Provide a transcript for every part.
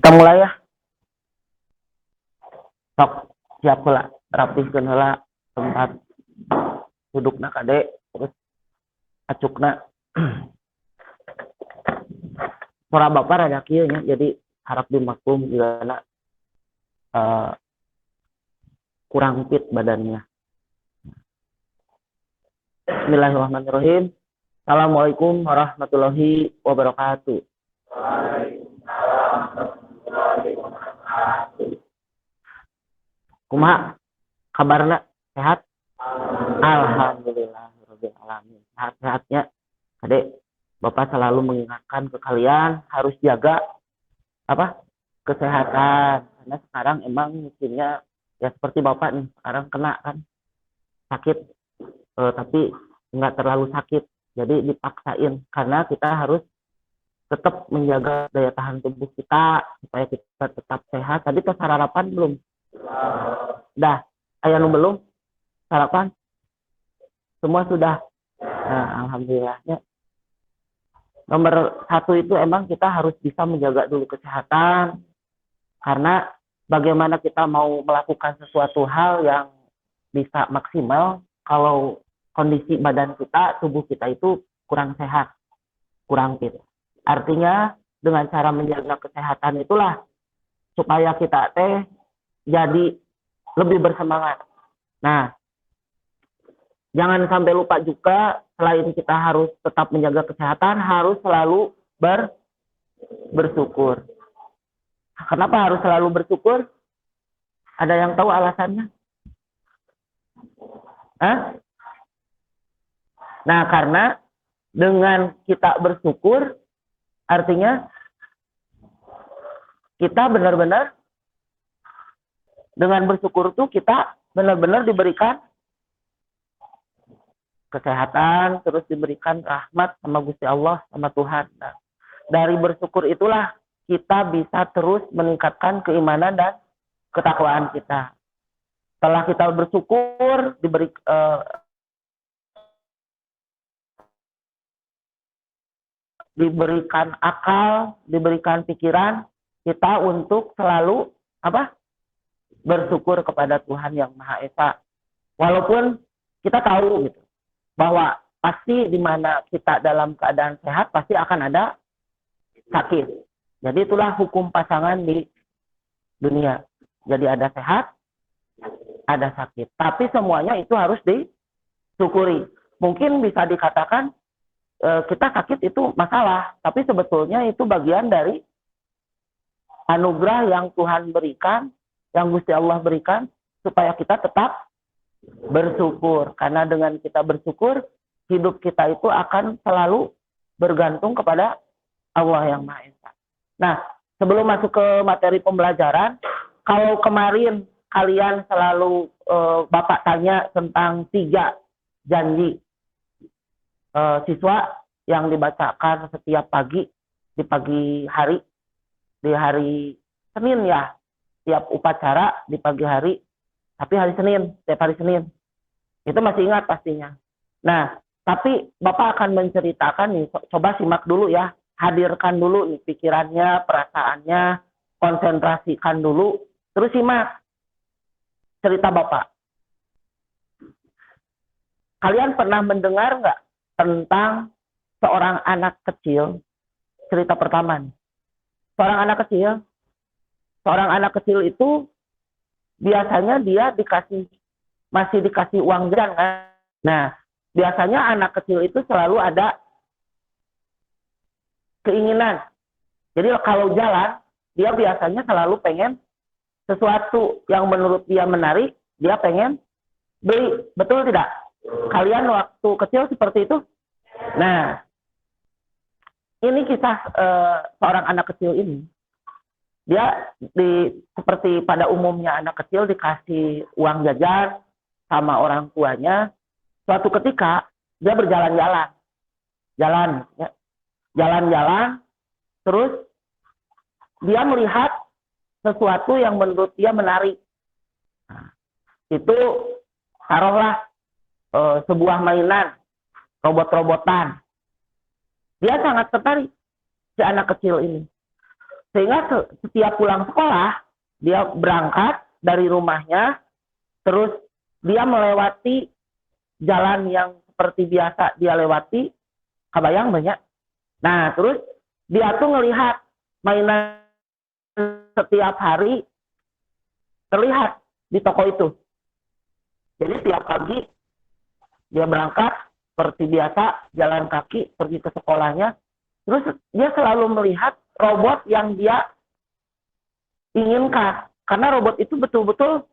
Kita mulai ya. Sok siap pula, rapihkeun heula tempat dudukna kade, terus acukna. Suara bapak rada kieu nya, jadi harap dimaklum jika kurang fit badannya. Bismillahirrahmanirrahim. Assalamualaikum warahmatullahi wabarakatuh. Kumaha kabarna? Sehat? Alhamdulillah rabbil alamin. Sehat-sehatnya. Adek, Bapak selalu mengingatkan ke kalian harus jaga kesehatan. Karena sekarang emang musimnya ya seperti Bapak nih, sekarang kena kan sakit, tapi nggak terlalu sakit. Jadi dipaksain karena kita harus tetap menjaga daya tahan tubuh kita supaya kita tetap sehat. Tadi tuh sarapan belum? Dah, aya nu belum? Sarapan? Semua sudah. Nah, alhamdulillahnya. Nomor 1 itu emang kita harus bisa menjaga dulu kesehatan. Karena bagaimana kita mau melakukan sesuatu hal yang bisa maksimal kalau kondisi badan kita, tubuh kita itu kurang sehat, kurang fit. Artinya dengan cara menjaga kesehatan itulah supaya kita jadi lebih bersemangat. Nah, jangan sampai lupa juga selain kita harus tetap menjaga kesehatan, harus selalu bersyukur. Kenapa harus selalu bersyukur? Ada yang tahu alasannya? Nah, karena dengan kita bersyukur, artinya kita benar-benar dengan bersyukur tuh kita benar-benar diberikan kesehatan, terus diberikan rahmat sama Gusti Allah, sama Tuhan. Nah, dari bersyukur itulah kita bisa terus meningkatkan keimanan dan ketakwaan kita. Setelah kita bersyukur, diberikan akal, diberikan pikiran kita untuk selalu bersyukur kepada Tuhan yang Maha Esa. Walaupun kita tahu gitu bahwa pasti di mana kita dalam keadaan sehat pasti akan ada sakit. Jadi itulah hukum pasangan di dunia. Jadi ada sehat, ada sakit. Tapi semuanya itu harus disyukuri. Mungkin bisa dikatakan kita sakit itu masalah, tapi sebetulnya itu bagian dari anugerah yang Tuhan berikan, yang Gusti Allah berikan, supaya kita tetap bersyukur. Karena dengan kita bersyukur, hidup kita itu akan selalu bergantung kepada Allah yang Maha Esa. Nah, sebelum masuk ke materi pembelajaran, kalau kemarin kalian selalu Bapak tanya tentang 3 janji siswa yang dibacakan setiap pagi, di pagi hari, di hari Senin ya, tiap upacara di pagi hari, tapi hari Senin, tiap hari Senin. Itu masih ingat pastinya. Nah, tapi Bapak akan menceritakan nih, coba simak dulu ya, hadirkan dulu nih pikirannya, perasaannya, konsentrasikan dulu, terus simak cerita Bapak. Kalian pernah mendengar nggak tentang seorang anak kecil? Cerita pertama nih. Seorang anak kecil itu biasanya dia masih dikasih uang jajan kan? Nah, biasanya anak kecil itu selalu ada keinginan. Jadi kalau jalan, dia biasanya selalu pengen sesuatu yang menurut dia menarik, dia pengen beli. Betul tidak? Kalian waktu kecil seperti itu? Nah, ini kisah seorang anak kecil ini. Dia seperti pada umumnya anak kecil dikasih uang jajan sama orang tuanya. Suatu ketika dia berjalan-jalan. Jalan-jalan, terus dia melihat sesuatu yang menurut dia menarik. Nah, itu taruhlah sebuah mainan, robot-robotan. Dia sangat tertarik, si anak kecil ini. Sehingga setiap pulang sekolah, dia berangkat dari rumahnya, terus dia melewati jalan yang seperti biasa dia lewati, kebayang banyak. Nah, terus dia tuh ngelihat mainan setiap hari terlihat di toko itu. Jadi tiap pagi dia berangkat seperti biasa, jalan kaki pergi ke sekolahnya. Terus dia selalu melihat robot yang dia inginkan. Karena robot itu betul-betul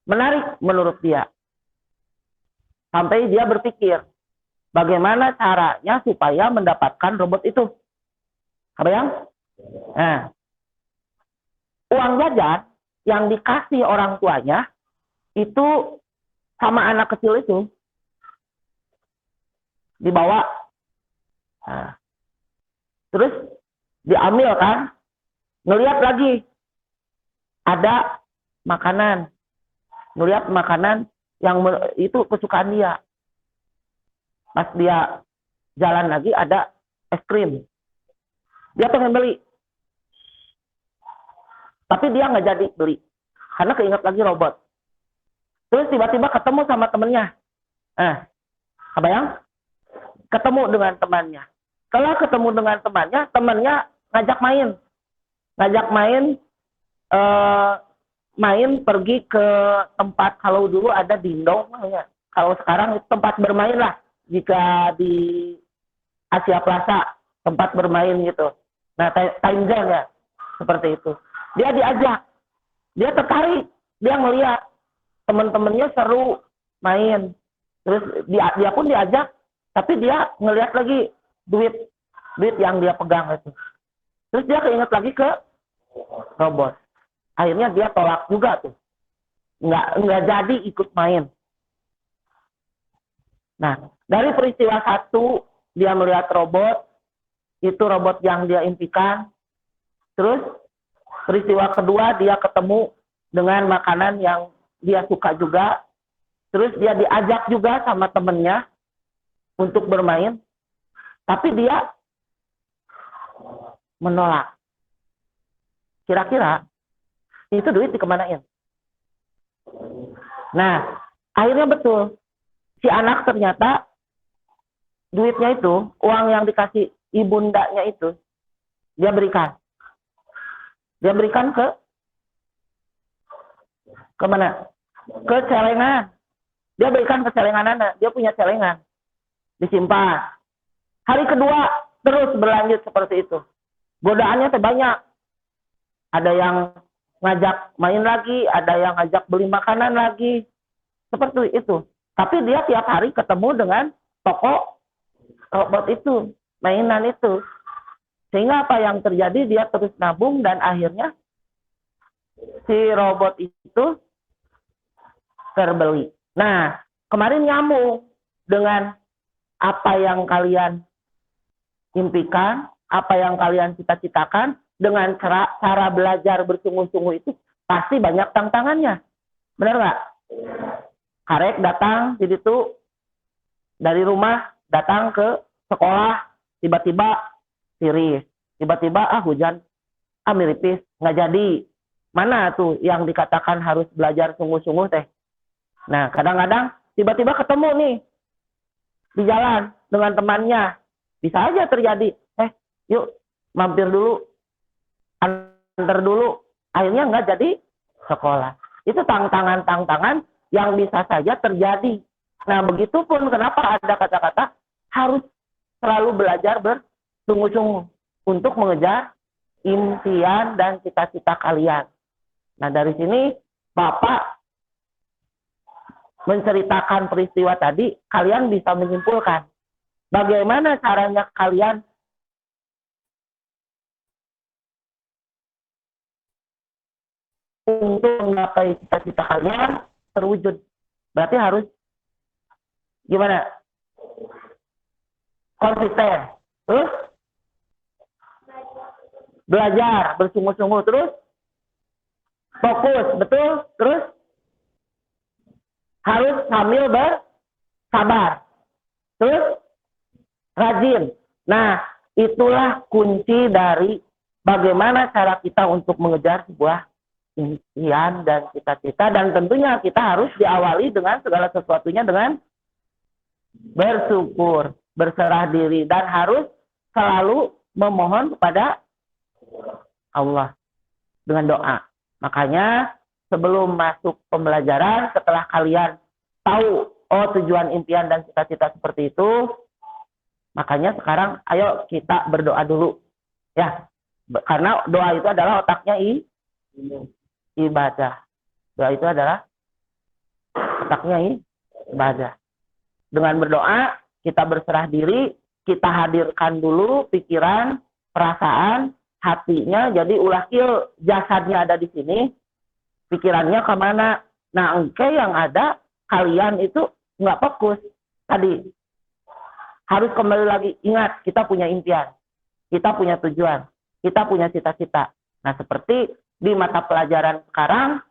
menarik menurut dia. Sampai dia berpikir, bagaimana caranya supaya mendapatkan robot itu. Kebayang? Nah, uang jajan yang dikasih orang tuanya itu sama anak kecil itu dibawa. Nah, terus diambil kan, ngelihat lagi ada makanan, ngelihat makanan yang itu kesukaan dia. Pas dia jalan lagi ada es krim, dia pengen beli, tapi dia nggak jadi beli karena keinget lagi robot. Terus tiba-tiba ketemu sama temennya. Kebayang? Ketemu dengan temannya. Kalau ketemu dengan temannya ngajak main, main pergi ke tempat, kalau dulu ada dindong, ya. Kalau sekarang itu tempat bermain lah. Jika di Asia Plaza tempat bermain gitu. Nah, time zone ya, seperti itu. Dia diajak, dia tertarik, dia ngeliat teman-temannya seru main, terus dia pun diajak, tapi dia ngeliat lagi duit yang dia pegang itu. Terus dia keinget lagi ke robot. Akhirnya dia tolak juga tuh, nggak jadi ikut main. Nah, dari peristiwa satu dia melihat robot, itu robot yang dia impikan. Terus peristiwa kedua dia ketemu dengan makanan yang dia suka juga. Terus dia diajak juga sama temennya untuk bermain, tapi dia menolak. Kira-kira itu duit dikemanain? Nah, akhirnya betul, si anak ternyata duitnya itu, uang yang dikasih ibundanya itu, dia berikan ke mana? Ke celengan. Dia berikan ke celengan, dia punya celengan, disimpan. Hari kedua terus berlanjut seperti itu. Godaannya banyak. Ada yang ngajak main lagi, ada yang ngajak beli makanan lagi, seperti itu. Tapi dia tiap hari ketemu dengan toko robot itu, mainan itu. Sehingga apa yang terjadi, dia terus nabung dan akhirnya si robot itu terbeli. Nah, kemarin nyambung dengan apa yang kalian impikan, apa yang kalian cita-citakan, dengan cara belajar bersungguh-sungguh itu pasti banyak tantangannya. Benar nggak? Karek datang jadi tuh dari rumah datang ke sekolah, tiba-tiba siris, tiba-tiba hujan, miripis, nggak jadi. Mana tuh yang dikatakan harus belajar sungguh-sungguh teh? Nah, kadang-kadang tiba-tiba ketemu nih di jalan dengan temannya, bisa aja terjadi. Yuk mampir dulu, antar dulu, akhirnya nggak jadi sekolah. Itu tantangan-tantangan yang bisa saja terjadi. Nah, begitupun kenapa ada kata-kata harus selalu belajar bersungguh-sungguh untuk mengejar impian dan cita-cita kalian. Nah, dari sini Bapak menceritakan peristiwa tadi, kalian bisa menyimpulkan bagaimana caranya kalian untuk menggapai cita-cita kalian terwujud. Berarti harus gimana? Konsisten. Terus belajar bersungguh-sungguh, terus fokus, betul? Terus harus sambil bersabar. Terus rajin. Nah, itulah kunci dari bagaimana cara kita untuk mengejar sebuah impian dan cita-cita, dan tentunya kita harus diawali dengan segala sesuatunya dengan bersyukur, berserah diri, dan harus selalu memohon kepada Allah dengan doa. Makanya sebelum masuk pembelajaran, setelah kalian tahu tujuan impian dan cita-cita seperti itu, makanya sekarang ayo kita berdoa dulu ya, karena doa itu adalah otaknya ibadah. Doa itu adalah otaknya ibadah. Dengan berdoa kita berserah diri, kita hadirkan dulu pikiran, perasaan, hatinya. Jadi ulahil jasadnya ada di sini, pikirannya kemana. Nah, yang ada kalian itu nggak fokus tadi. Harus kembali lagi, ingat kita punya impian, kita punya tujuan, kita punya cita-cita. Nah, seperti di mata pelajaran sekarang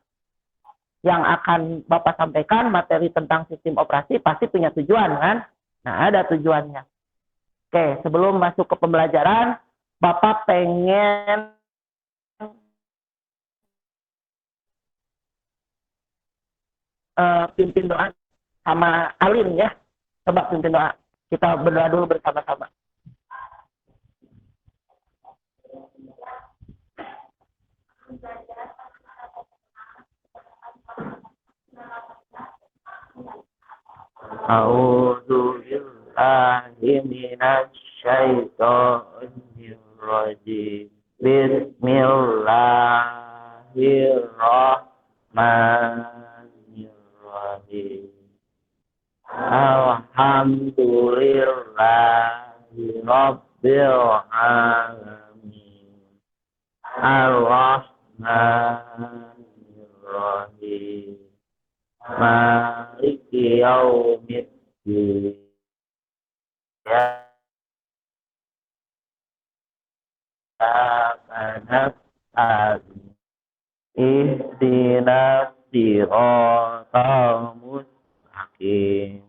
yang akan Bapak sampaikan, materi tentang sistem operasi pasti punya tujuan kan? Nah, ada tujuannya. Oke, sebelum masuk ke pembelajaran, Bapak pengen pimpin doa sama Alin ya. Coba pimpin doa. Kita berdoa dulu bersama-sama. A'udzu billahi minasy syaithanir rajim. Bismillahirrahmanirrahim. Alhamdulillahi rabbil alamin. Ar-Rahmanir-Rahim. Maliki yaumiddin. Ya nasta'in. Ihdinas siratal mustaqim.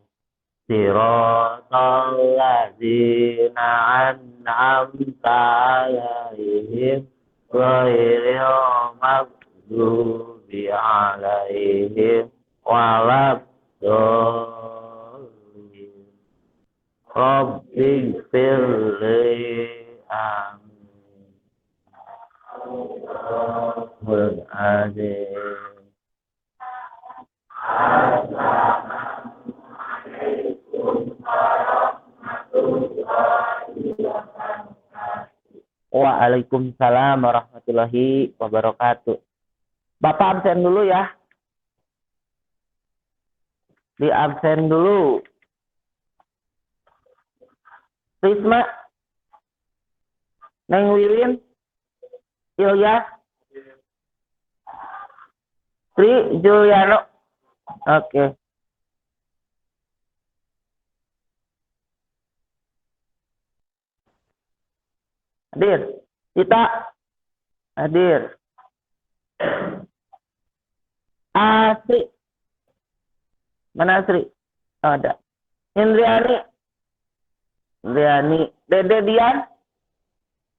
Siratal ladzina an'amta 'alaihim ghairil maghdubi 'alaihim waladdallin. Rabbighfirli. Amin. Waalaikumsalam warahmatullahi wabarakatuh. Bapak absen dulu ya. Di absen dulu. Risma, Neng Wiwin, Ilyas, Tri Juliano. Oke. Hadir. Kita hadir. Asri. Mana Asri? Oh, ada. Indriani. Indriani. Dede Dian.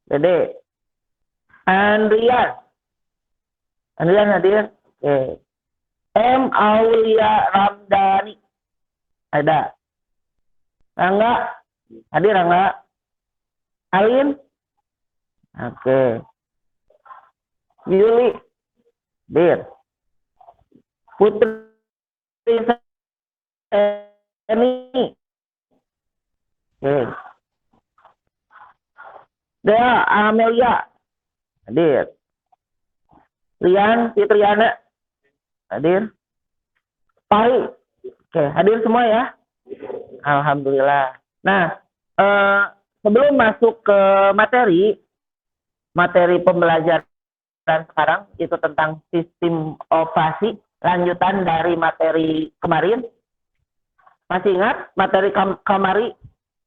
Dede. Andrian. Andrian hadir. Oke. M. Aulia Ramdhani. Ada. Rangga. Hadir Rangga. Alin. Oke. Yuli. Hadir. Putri Seni. Oke. Dea Amelia. Hadir. Rian Fitriana. Hadir. Pai. Oke, hadir semua ya. Alhamdulillah. Nah, sebelum masuk ke materi pembelajaran sekarang itu tentang sistem operasi, lanjutan dari materi kemarin. Masih ingat materi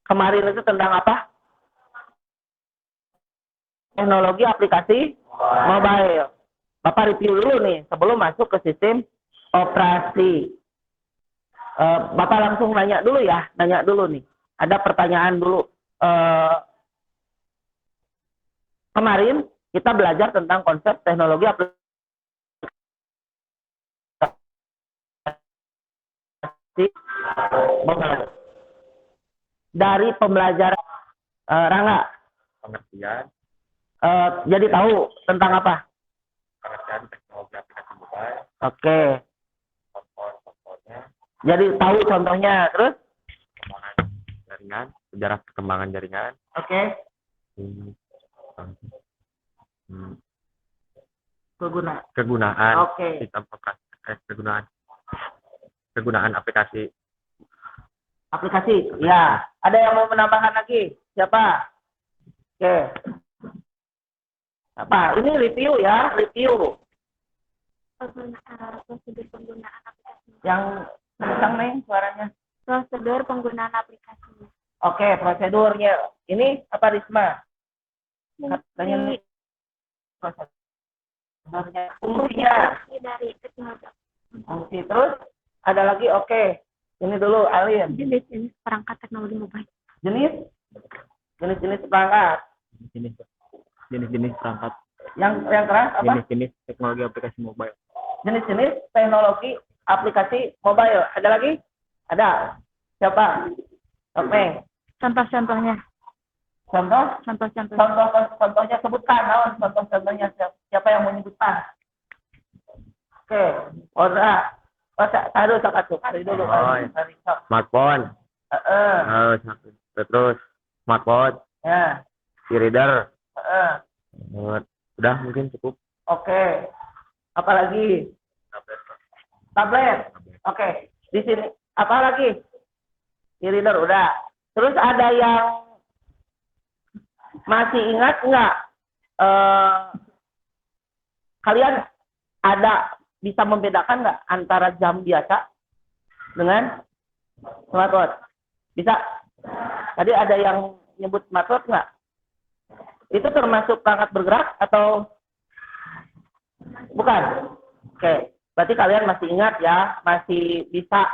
kemarin itu tentang apa? Teknologi aplikasi mobile. Bapak review dulu nih sebelum masuk ke sistem operasi. Bapak langsung nanya dulu nih. Ada pertanyaan dulu. Kemarin kita belajar tentang konsep teknologi aplikasi mobile. Dari pembelajaran Rangga, pengertian jadi tahu tentang apa? pengertian teknologi aplikasi mobile, Oke, contoh-contohnya, jadi tahu contohnya. Terus, perkembangan jaringan, sejarah perkembangan jaringan, oke, hmm, kegunaan. kegunaan Oke. sistem operasi, kegunaan aplikasi. Aplikasi, ya. Ada yang mau menambahkan lagi? Siapa? Oke. Apa? Ini review ya, review. Prosedur penggunaan aplikasi. Yang kencang nih suaranya. Prosedur penggunaan aplikasi. Oke, prosedurnya. Ini apa Risma? Katanya nih prosedurnya. Fungsinya. Dari teknologi. Fungsi. Terus ada lagi, oke. Ini dulu, Alin. Jenis perangkat teknologi mobile. Jenis perangkat. Jenis-jenis perangkat, Yang keras apa? jenis-jenis teknologi aplikasi mobile. Jenis-jenis teknologi aplikasi mobile. Ada lagi? Ada. Siapa? Oke. Contoh-contohnya. Contoh? Contoh-contoh. Contohnya sebutkan. Naon contoh-contohnya? Siapa yang menyebutkan? Oke. Ora. Taruh satu. Hari dulu. Hari. Smartphone, terus smartphone, Ya. e-reader, udah mungkin cukup. Oke. Apa lagi? Tablet. Oke. Di sini apa lagi? E-reader udah. Terus ada yang masih ingat nggak? Kalian ada bisa membedakan nggak antara jam biasa dengan smartwatch? Bisa? Tadi ada yang nyebut smartwatch nggak? Itu termasuk perangkat bergerak atau bukan? Oke, berarti kalian masih ingat ya, masih bisa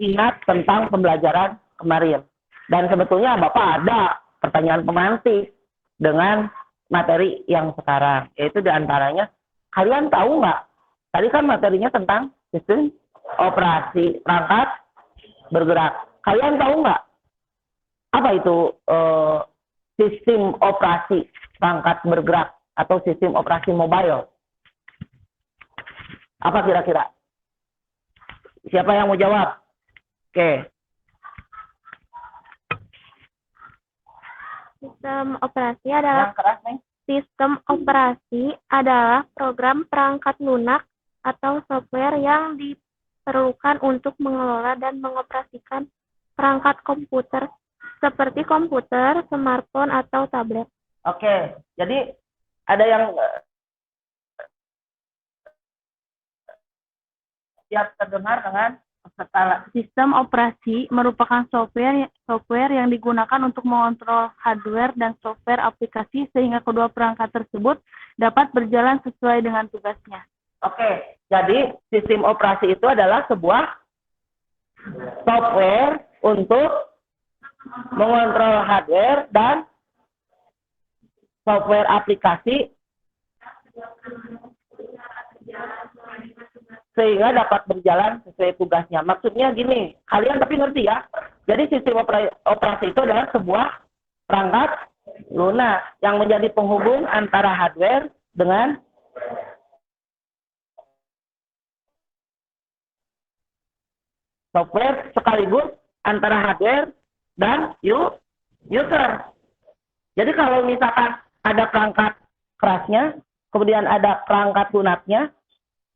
ingat tentang pembelajaran kemarin. Dan sebetulnya Bapak ada pertanyaan pemantik dengan materi yang sekarang, yaitu diantaranya, kalian tahu nggak? Tadi kan materinya tentang sistem operasi perangkat bergerak. Kalian tahu nggak apa itu sistem operasi perangkat bergerak atau sistem operasi mobile? Apa kira-kira? Siapa yang mau jawab? Oke. Sistem operasi adalah Yang keras nih. Sistem operasi adalah program perangkat lunak atau software yang diperlukan untuk mengelola dan mengoperasikan perangkat komputer seperti komputer, smartphone, atau tablet. Oke, jadi ada yang siap terdengar dengan skala. Sistem operasi merupakan software yang digunakan untuk mengontrol hardware dan software aplikasi sehingga kedua perangkat tersebut dapat berjalan sesuai dengan tugasnya. Oke, jadi sistem operasi itu adalah sebuah software untuk mengontrol hardware dan software aplikasi sehingga dapat berjalan sesuai tugasnya. Maksudnya gini, kalian tapi ngerti ya. Jadi sistem operasi itu adalah sebuah perangkat lunak yang menjadi penghubung antara hardware dengan software sekaligus antara hardware dan user. Jadi kalau misalkan ada perangkat kerasnya, kemudian ada perangkat lunaknya,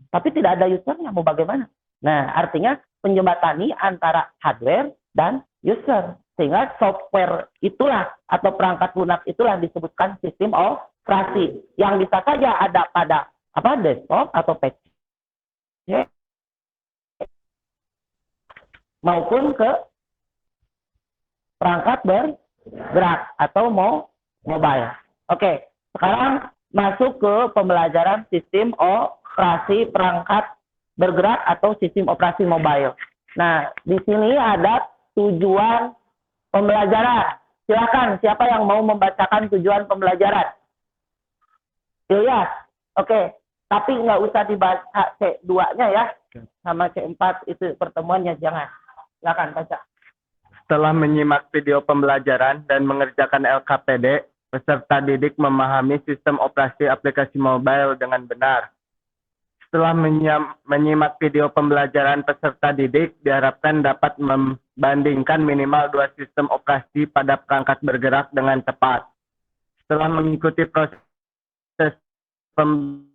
tapi tidak ada usernya, mau bagaimana? Nah, artinya menjembatani antara hardware dan user. Sehingga software itulah atau perangkat lunak itulah disebutkan sistem operasi. Yang bisa saja ada pada desktop atau PC. Maupun ke perangkat bergerak atau mobile. Oke, sekarang masuk ke pembelajaran sistem operasi perangkat bergerak atau sistem operasi mobile. Nah, di sini ada tujuan pembelajaran. Silakan, siapa yang mau membacakan tujuan pembelajaran? Ilyas, oke. Tapi nggak usah dibaca C2-nya ya, sama C4 itu pertemuannya, jangan. Silakan baca. Setelah menyimak video pembelajaran dan mengerjakan LKPD, peserta didik memahami sistem operasi aplikasi mobile dengan benar. Setelah menyimak video pembelajaran, peserta didik diharapkan dapat membandingkan minimal 2 sistem operasi pada perangkat bergerak dengan tepat. Setelah mengikuti proses pembelajaran,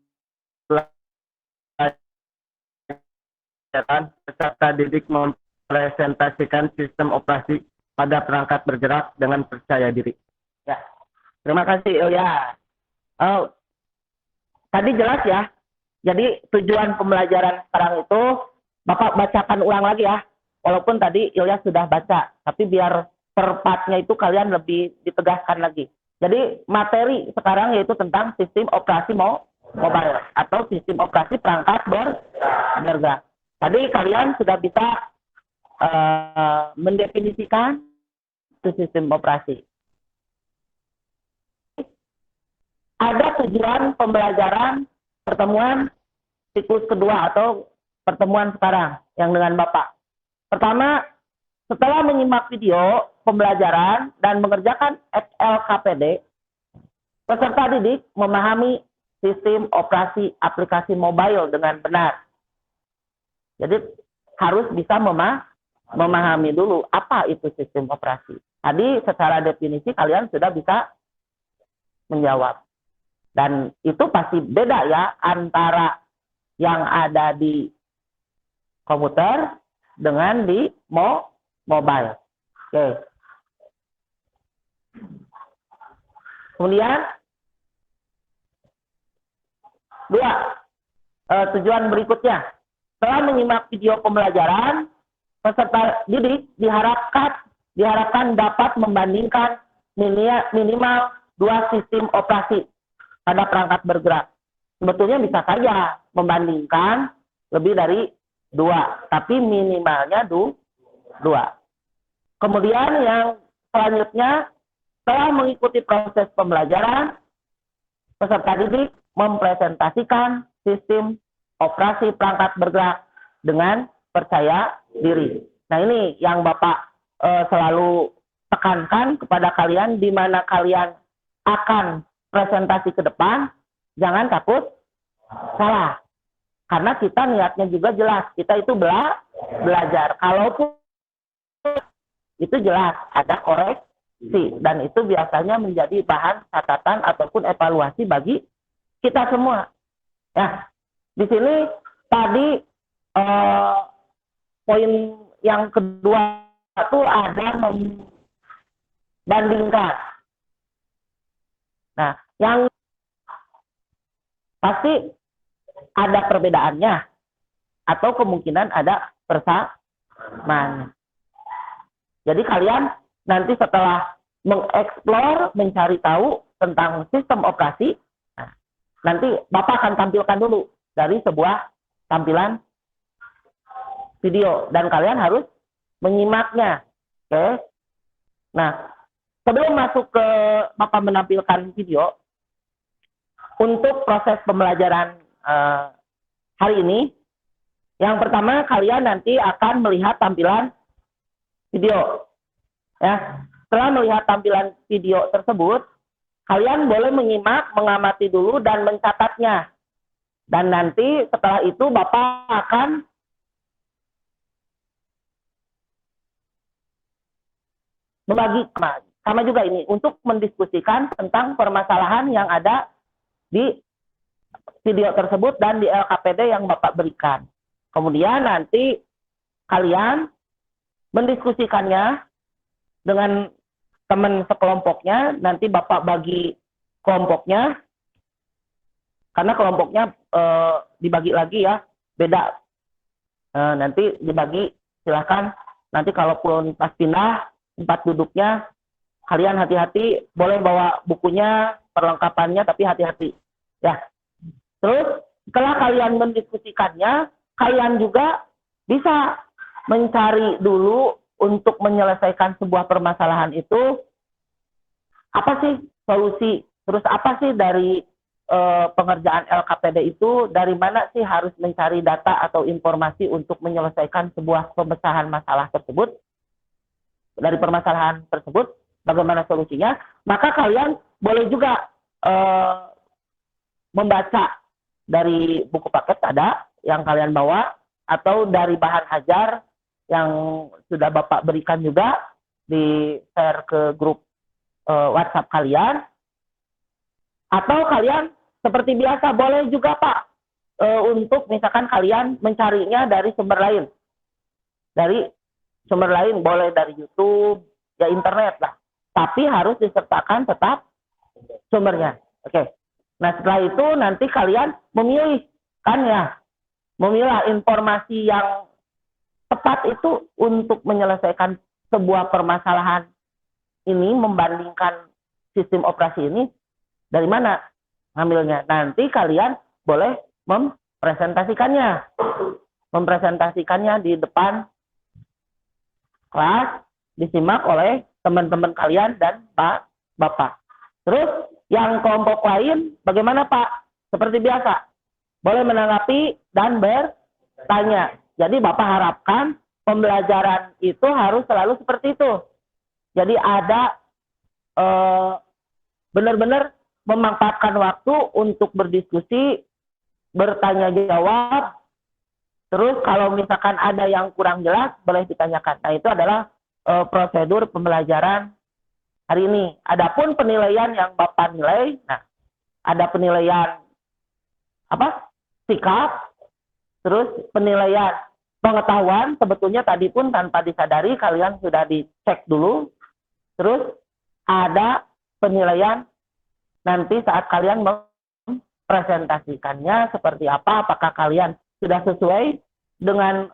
peserta didik mempresentasikan sistem operasi pada perangkat bergerak dengan percaya diri. Ya, terima kasih Ilya. Oh, tadi jelas ya. Jadi tujuan pembelajaran sekarang itu Bapak bacakan ulang lagi ya. Walaupun tadi Ilya sudah baca, tapi biar per partnya itu kalian lebih ditegaskan lagi. Jadi materi sekarang yaitu tentang sistem operasi mobile atau sistem operasi perangkat bergerak. Tadi kalian sudah bisa mendefinisikan sistem operasi. Ada tujuan pembelajaran pertemuan siklus kedua atau pertemuan sekarang yang dengan Bapak. Pertama, setelah menyimak video pembelajaran dan mengerjakan LKPD, peserta didik memahami sistem operasi aplikasi mobile dengan benar. Jadi harus bisa memahami dulu apa itu sistem operasi. Tadi secara definisi kalian sudah bisa menjawab. Dan itu pasti beda ya antara yang ada di komputer dengan di mobile. Oke. Kemudian tujuan berikutnya. Setelah menyimak video pembelajaran, peserta didik diharapkan dapat membandingkan minimal 2 sistem operasi pada perangkat bergerak. Sebetulnya bisa saja membandingkan lebih dari 2, tapi minimalnya 2. Kemudian yang selanjutnya, setelah mengikuti proses pembelajaran, peserta didik mempresentasikan sistem operasi perangkat bergerak dengan percaya diri. Nah ini yang Bapak selalu tekankan kepada kalian, di mana kalian akan presentasi ke depan, jangan takut salah. Karena kita niatnya juga jelas, kita itu belajar. Kalaupun itu jelas, ada koreksi. Dan itu biasanya menjadi bahan catatan ataupun evaluasi bagi kita semua. Ya, di sini tadi poin yang kedua itu ada membandingkan. Nah, yang pasti ada perbedaannya atau kemungkinan ada persamaan. Jadi kalian nanti setelah mengeksplor, mencari tahu tentang sistem operasi, nanti Bapak akan tampilkan dulu dari sebuah tampilan video dan kalian harus menyimaknya. Oke. Nah, sebelum masuk ke Bapak menampilkan video, untuk proses pembelajaran hari ini, yang pertama kalian nanti akan melihat tampilan video. Ya, setelah melihat tampilan video tersebut, kalian boleh menyimak, mengamati dulu dan mencatatnya. Dan nanti setelah itu Bapak akan membagi sama juga ini untuk mendiskusikan tentang permasalahan yang ada di video tersebut dan di LKPD yang Bapak berikan. Kemudian nanti kalian mendiskusikannya dengan teman sekelompoknya, nanti Bapak bagi kelompoknya, karena kelompoknya dibagi lagi ya, beda. Nanti dibagi, silahkan, nanti kalaupun pas pindah, tempat duduknya, kalian hati-hati, boleh bawa bukunya, perlengkapannya, tapi hati-hati. Ya. Terus, setelah kalian mendiskusikannya, kalian juga bisa mencari dulu untuk menyelesaikan sebuah permasalahan itu, apa sih solusi, terus apa sih dari pengerjaan LKPD itu dari mana sih harus mencari data atau informasi untuk menyelesaikan sebuah pemecahan masalah tersebut, dari permasalahan tersebut, bagaimana solusinya, maka kalian boleh juga membaca dari buku paket ada yang kalian bawa, atau dari bahan ajar yang sudah Bapak berikan juga, di share ke grup WhatsApp kalian, atau kalian seperti biasa boleh juga Pak untuk misalkan kalian mencarinya dari sumber lain. Dari sumber lain boleh dari YouTube, ya internet lah. Tapi harus disertakan tetap sumbernya. Oke. Nah setelah itu nanti kalian memilih, kan ya, memilah informasi yang tepat itu untuk menyelesaikan sebuah permasalahan ini, membandingkan sistem operasi ini dari mana ngambilnya. Nanti kalian boleh mempresentasikannya di depan kelas, disimak oleh teman-teman kalian dan Pak Bapak. Terus yang kelompok lain bagaimana Pak? Seperti biasa, boleh menanggapi dan bertanya. Jadi Bapak harapkan pembelajaran itu harus selalu seperti itu. Jadi ada benar-benar memanfaatkan waktu untuk berdiskusi, bertanya jawab. Terus kalau misalkan ada yang kurang jelas boleh ditanyakan. Nah itu adalah prosedur pembelajaran hari ini. Adapun penilaian yang Bapak nilai, nah ada penilaian sikap, terus penilaian pengetahuan. Sebetulnya tadi pun tanpa disadari kalian sudah dicek dulu. Terus ada penilaian nanti saat kalian mempresentasikannya seperti apa, apakah kalian sudah sesuai dengan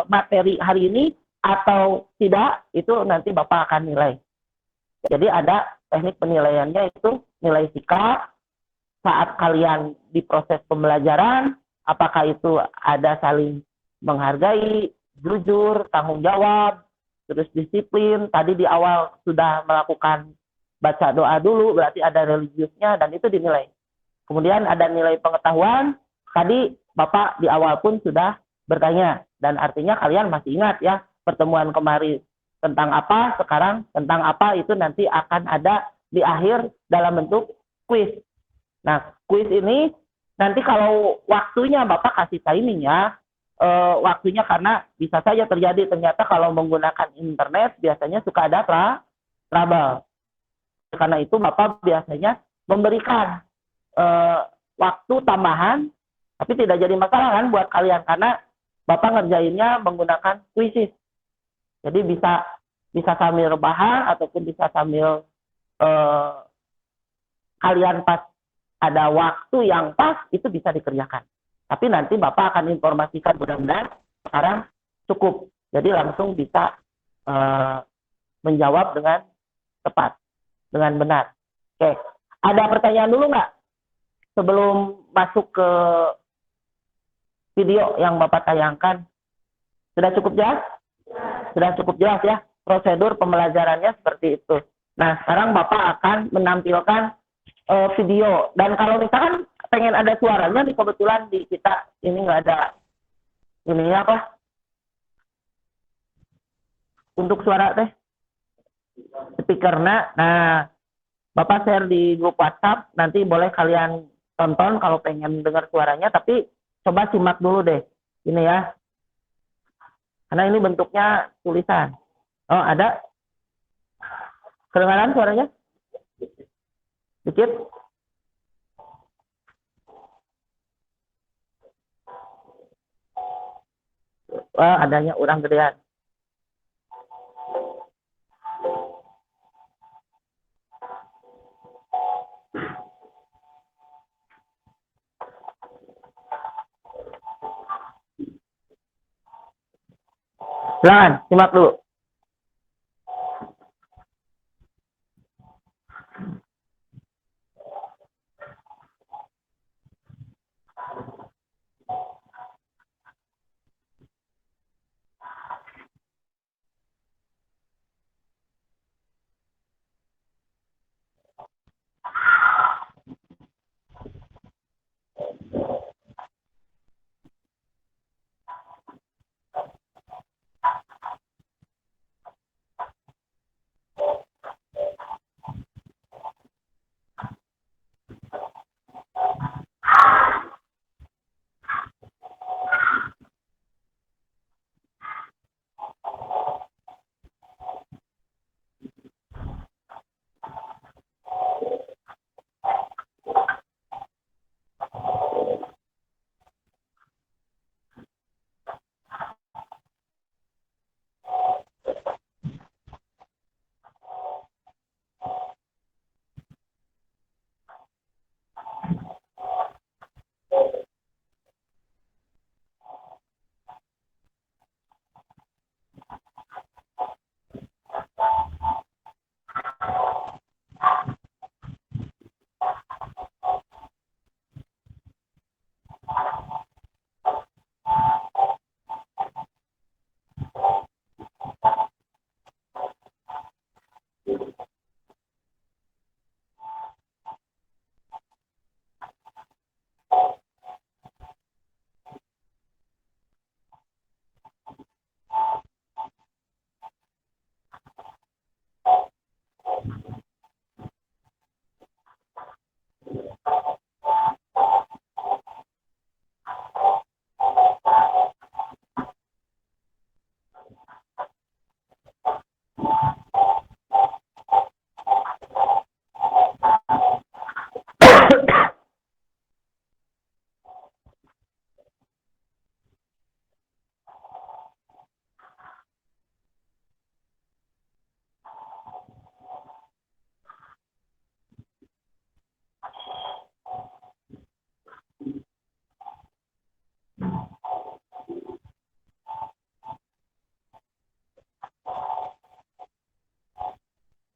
materi hari ini atau tidak, itu nanti Bapak akan nilai. Jadi ada teknik penilaiannya, itu nilai sikap saat kalian di proses pembelajaran, apakah itu ada saling menghargai, jujur, tanggung jawab, terus disiplin. Tadi di awal sudah melakukan baca doa dulu, berarti ada religiusnya, dan itu dinilai. Kemudian ada nilai pengetahuan, tadi Bapak di awal pun sudah bertanya, dan artinya kalian masih ingat ya, pertemuan kemarin tentang apa, sekarang tentang apa, itu nanti akan ada di akhir dalam bentuk kuis. Nah, kuis ini nanti kalau waktunya Bapak kasih timing ya, waktunya, karena bisa saja terjadi ternyata kalau menggunakan internet biasanya suka ada trouble. Karena itu Bapak biasanya memberikan waktu tambahan, tapi tidak jadi masalah kan buat kalian, karena Bapak ngerjainnya menggunakan kuisis. Jadi bisa sambil rebahan ataupun bisa sambil kalian pas ada waktu yang pas itu bisa dikerjakan. Tapi nanti Bapak akan informasikan, mudah-mudahan sekarang cukup. Jadi langsung bisa menjawab dengan tepat, dengan benar. Oke, ada pertanyaan dulu nggak sebelum masuk ke video yang Bapak tayangkan? Sudah cukup jelas? Sudah cukup jelas ya, prosedur pembelajarannya seperti itu. Nah, sekarang Bapak akan menampilkan video. Dan kalau misalkan pengen ada suaranya, nih kebetulan di kita ini nggak ada ini apa untuk suara teh speakernya. Nah, Bapak share di grup WhatsApp, nanti boleh kalian tonton kalau pengen dengar suaranya, tapi coba simak dulu deh ini ya, karena ini bentuknya tulisan. Oh, ada kedengaran suaranya dikit. Wah, adanya orang gedean. Silakan, simak dulu.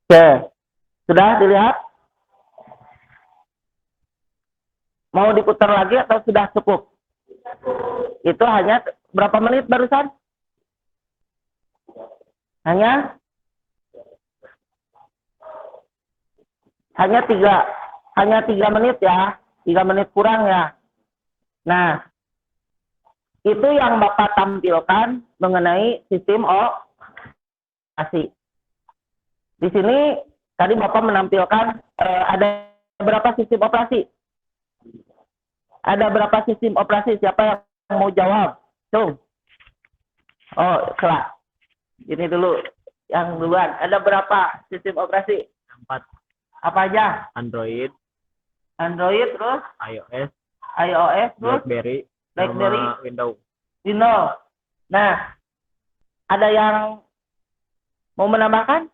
Oke, sudah dilihat? Mau diputar lagi atau sudah cukup? Itu hanya berapa menit barusan? Hanya tiga menit ya, 3 menit kurang ya. Nah, itu yang Bapak tampilkan mengenai sistem operasi. Di sini tadi Bapak menampilkan ada berapa sistem operasi? Ada berapa sistem operasi? Siapa yang mau jawab? Tuh. Oh, salah. Ini dulu yang duluan. Ada berapa sistem operasi? 4. Apa aja? Android, Terus iOS, terus BlackBerry, BlackBerry, sama Windows. Windows. Nah, ada yang mau menambahkan?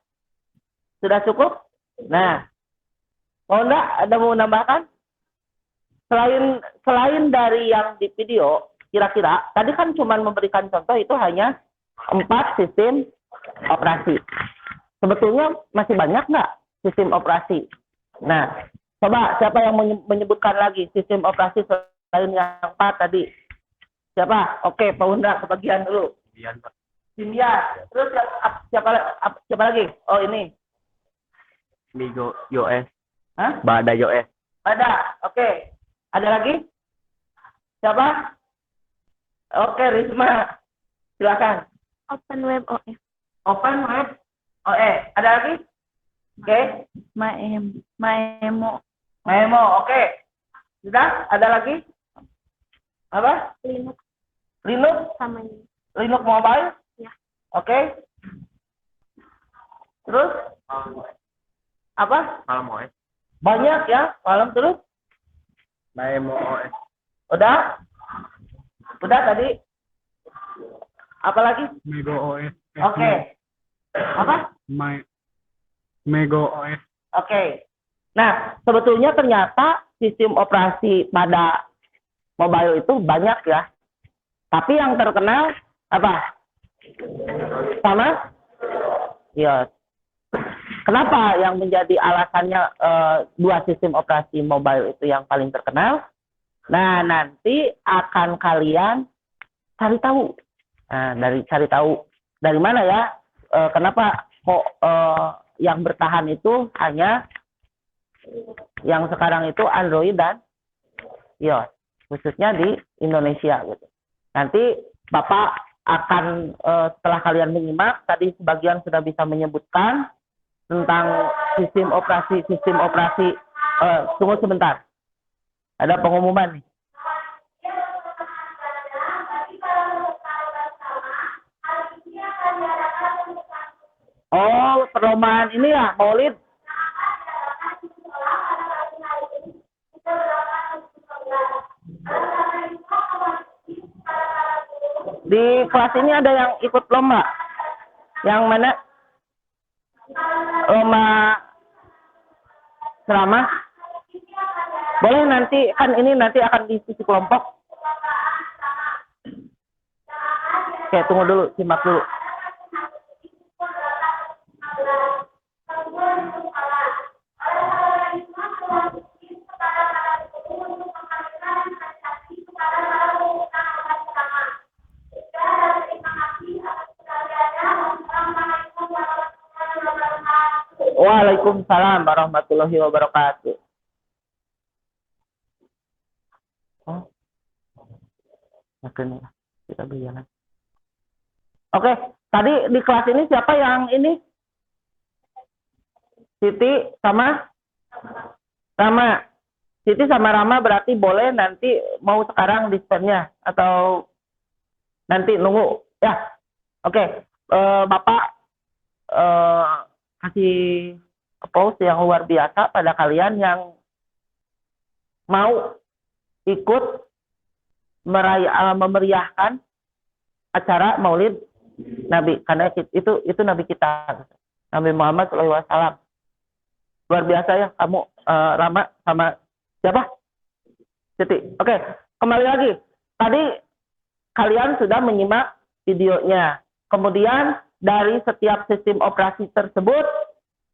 Sudah cukup? Nah, mau enggak? Ada mau menambahkan? Selain dari yang di video, kira-kira tadi kan cuma memberikan contoh itu hanya 4 sistem operasi. Sebetulnya masih banyak nggak sistem operasi? Nah, coba siapa yang menyebutkan lagi sistem operasi selain yang 4 tadi? Siapa? Oke, Pak Undra kebagian dulu. Symbian. Terus siapa lagi? Oh, ini. Migo, iOS, Hah? Bada iOS. Ada. Oke. Ada lagi? Siapa? Oke, Risma. Silakan. Open Web OS. Open Web. Oh, ada lagi? Oke. Maemo. Memo. Oke. Sudah? Ada lagi? Apa? Linux Linux? sama ini. Linux Mobile? Ya. Oke. Terus? Apa? Palm OS. Banyak ya. Malam terus? Maemo OS. Udah? Udah tadi? Apa lagi? Mego OS. Oke. Apa? Mego OS. Oke. Nah, sebetulnya ternyata sistem operasi pada mobile itu banyak ya. Tapi yang terkenal apa? Sama? Ya. Kenapa yang menjadi alasannya 2 sistem operasi mobile itu yang paling terkenal? Nah, nanti akan kalian cari tahu. Nah, cari tahu dari mana ya? Kenapa kok yang bertahan itu hanya yang sekarang itu Android dan iOS, khususnya di Indonesia gitu. Nanti Bapak akan setelah kalian menyimak, tadi sebagian sudah bisa menyebutkan tentang sistem operasi. Tunggu sebentar. Ada pengumuman nih. Oh, perlombaan ini ya, Maulid. Di kelas ini ada yang ikut lomba. Yang mana? Lomba ceramah. Boleh nanti, kan ini nanti akan diskusi kelompok. Oke, tunggu dulu, simak dulu. Waalaikumsalam warahmatullahi wabarakatuh. Oh, makin kita berjalan. Oke, tadi di kelas ini siapa yang ini? Siti sama Rama. Siti sama Rama berarti boleh nanti mau sekarang dispennya atau nanti nunggu ya. Oke, Bapak kasih post yang luar biasa pada kalian yang mau ikut memeriahkan acara Maulid Nabi, karena itu Nabi kita, Nabi Muhammad SAW. Luar biasa ya kamu, Rama sama siapa? Siti. Oke, kembali lagi. Tadi kalian sudah menyimak videonya. Kemudian dari setiap sistem operasi tersebut,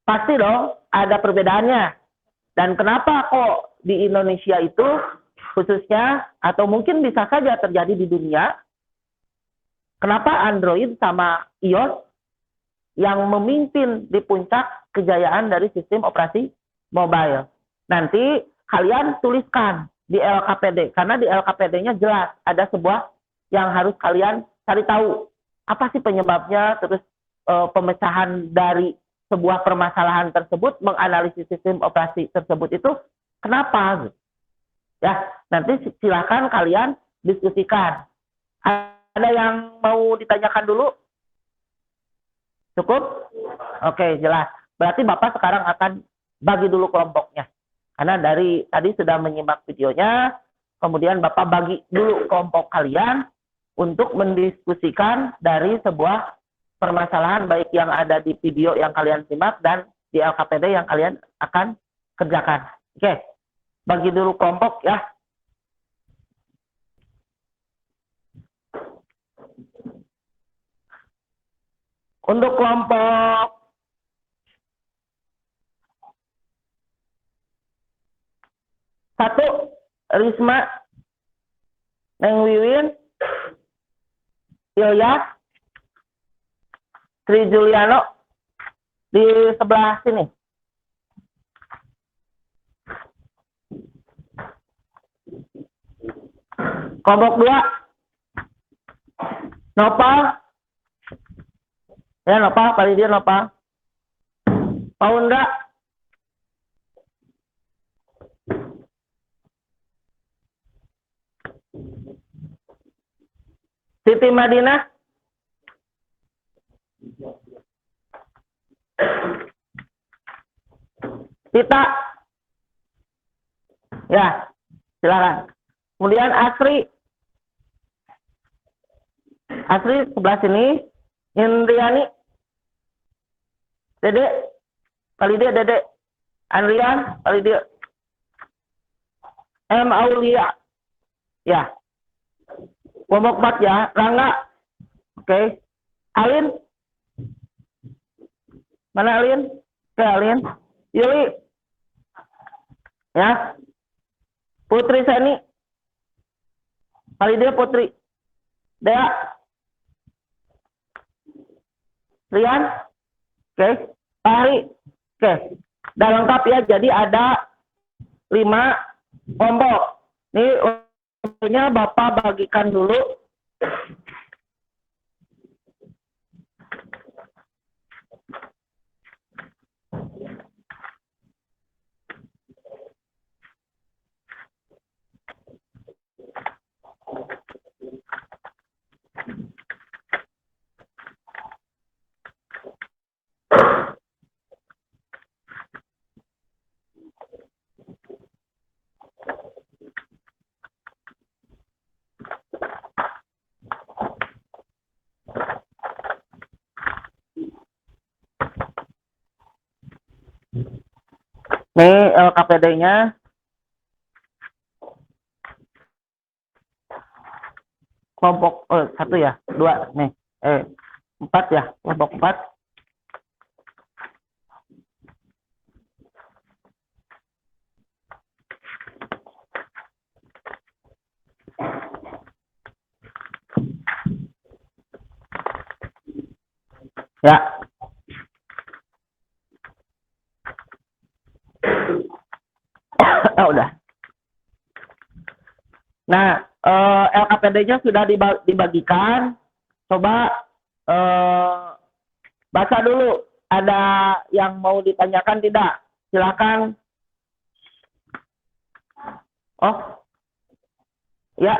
Pasti dong ada perbedaannya. Dan kenapa kok di Indonesia itu khususnya, atau mungkin bisa saja terjadi di dunia, kenapa Android sama iOS yang memimpin di puncak kejayaan dari sistem operasi mobile? Nanti kalian tuliskan di LKPD, karena di LKPD-nya jelas ada sebuah yang harus kalian cari tahu. Apa sih penyebabnya, terus pemecahan dari sebuah permasalahan tersebut, menganalisis sistem operasi tersebut itu kenapa? Ya, nanti silakan kalian diskusikan. Ada yang mau ditanyakan dulu? Cukup? Oke, jelas. Berarti Bapak sekarang akan bagi dulu kelompoknya. Karena dari tadi sudah menyimak videonya, kemudian Bapak bagi dulu kelompok kalian untuk mendiskusikan dari sebuah permasalahan baik yang ada di video yang kalian simak dan di LKPD yang kalian akan kerjakan. Oke, bagi dulu kelompok ya. Untuk kelompok satu, Risma, Neng Wiwin, Ilyas, Tri Juliano di sebelah sini. Kelompok 2, Nopal. Ya, Nopal, kali dia Nopal. Paunda. Siti Madinah. Tita. Ya, silakan. Kemudian Asri. Asri sebelah sini. Indriani. Dede. Kali dia Dede. Andrian. Kali dia. M. Aulia. Ya. Kelompok 4 ya. Rangga. Oke. Alin. Mana Alin? Oke, Alin. Yuli. Ya. Putri Seni. Kali dia Putri. Dea. Rian. Oke. Pahri. Oke. Udah lengkap ya. Jadi ada 5 kelompok. Ini untuknya Bapak bagikan dulu. Ini LKPD-nya. Kelompok 1 ya, 2 nih. 4 ya, kelompok 4. Ya. Udah. Nah, LKPD-nya sudah dibagikan. Coba baca dulu. Ada yang mau ditanyakan tidak? Silakan. Oh. Ya.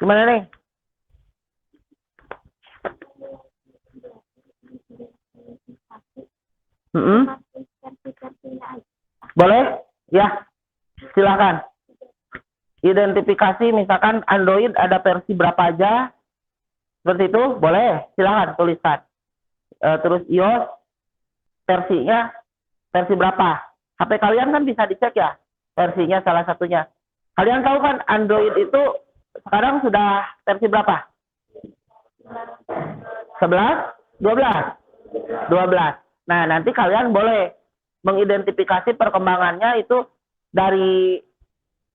Gimana nih? Boleh? Ya, silakan. Identifikasi misalkan Android ada versi berapa aja, seperti itu, boleh, silakan tuliskan. Terus iOS versinya versi berapa? HP kalian kan bisa dicek ya, versinya salah satunya. Kalian tahu kan Android itu sekarang sudah versi berapa? 11? 12. 12. Nah, nanti kalian boleh mengidentifikasi perkembangannya itu dari,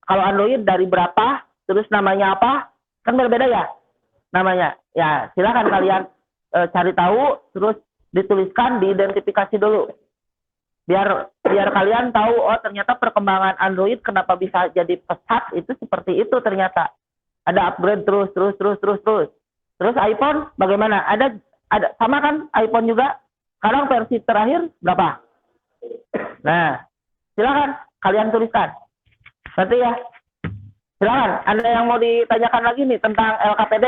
kalau Android dari berapa, terus namanya apa, kan berbeda ya namanya. Ya, silakan kalian cari tahu, terus dituliskan, diidentifikasi dulu. Biar kalian tahu, oh ternyata perkembangan Android kenapa bisa jadi pesat, itu seperti itu ternyata. Ada upgrade terus. Terus iPhone bagaimana? Ada sama kan iPhone juga? Sekarang versi terakhir berapa? Nah, silakan kalian tuliskan. Berarti ya, silakan. Ada yang mau ditanyakan lagi nih tentang LKPD?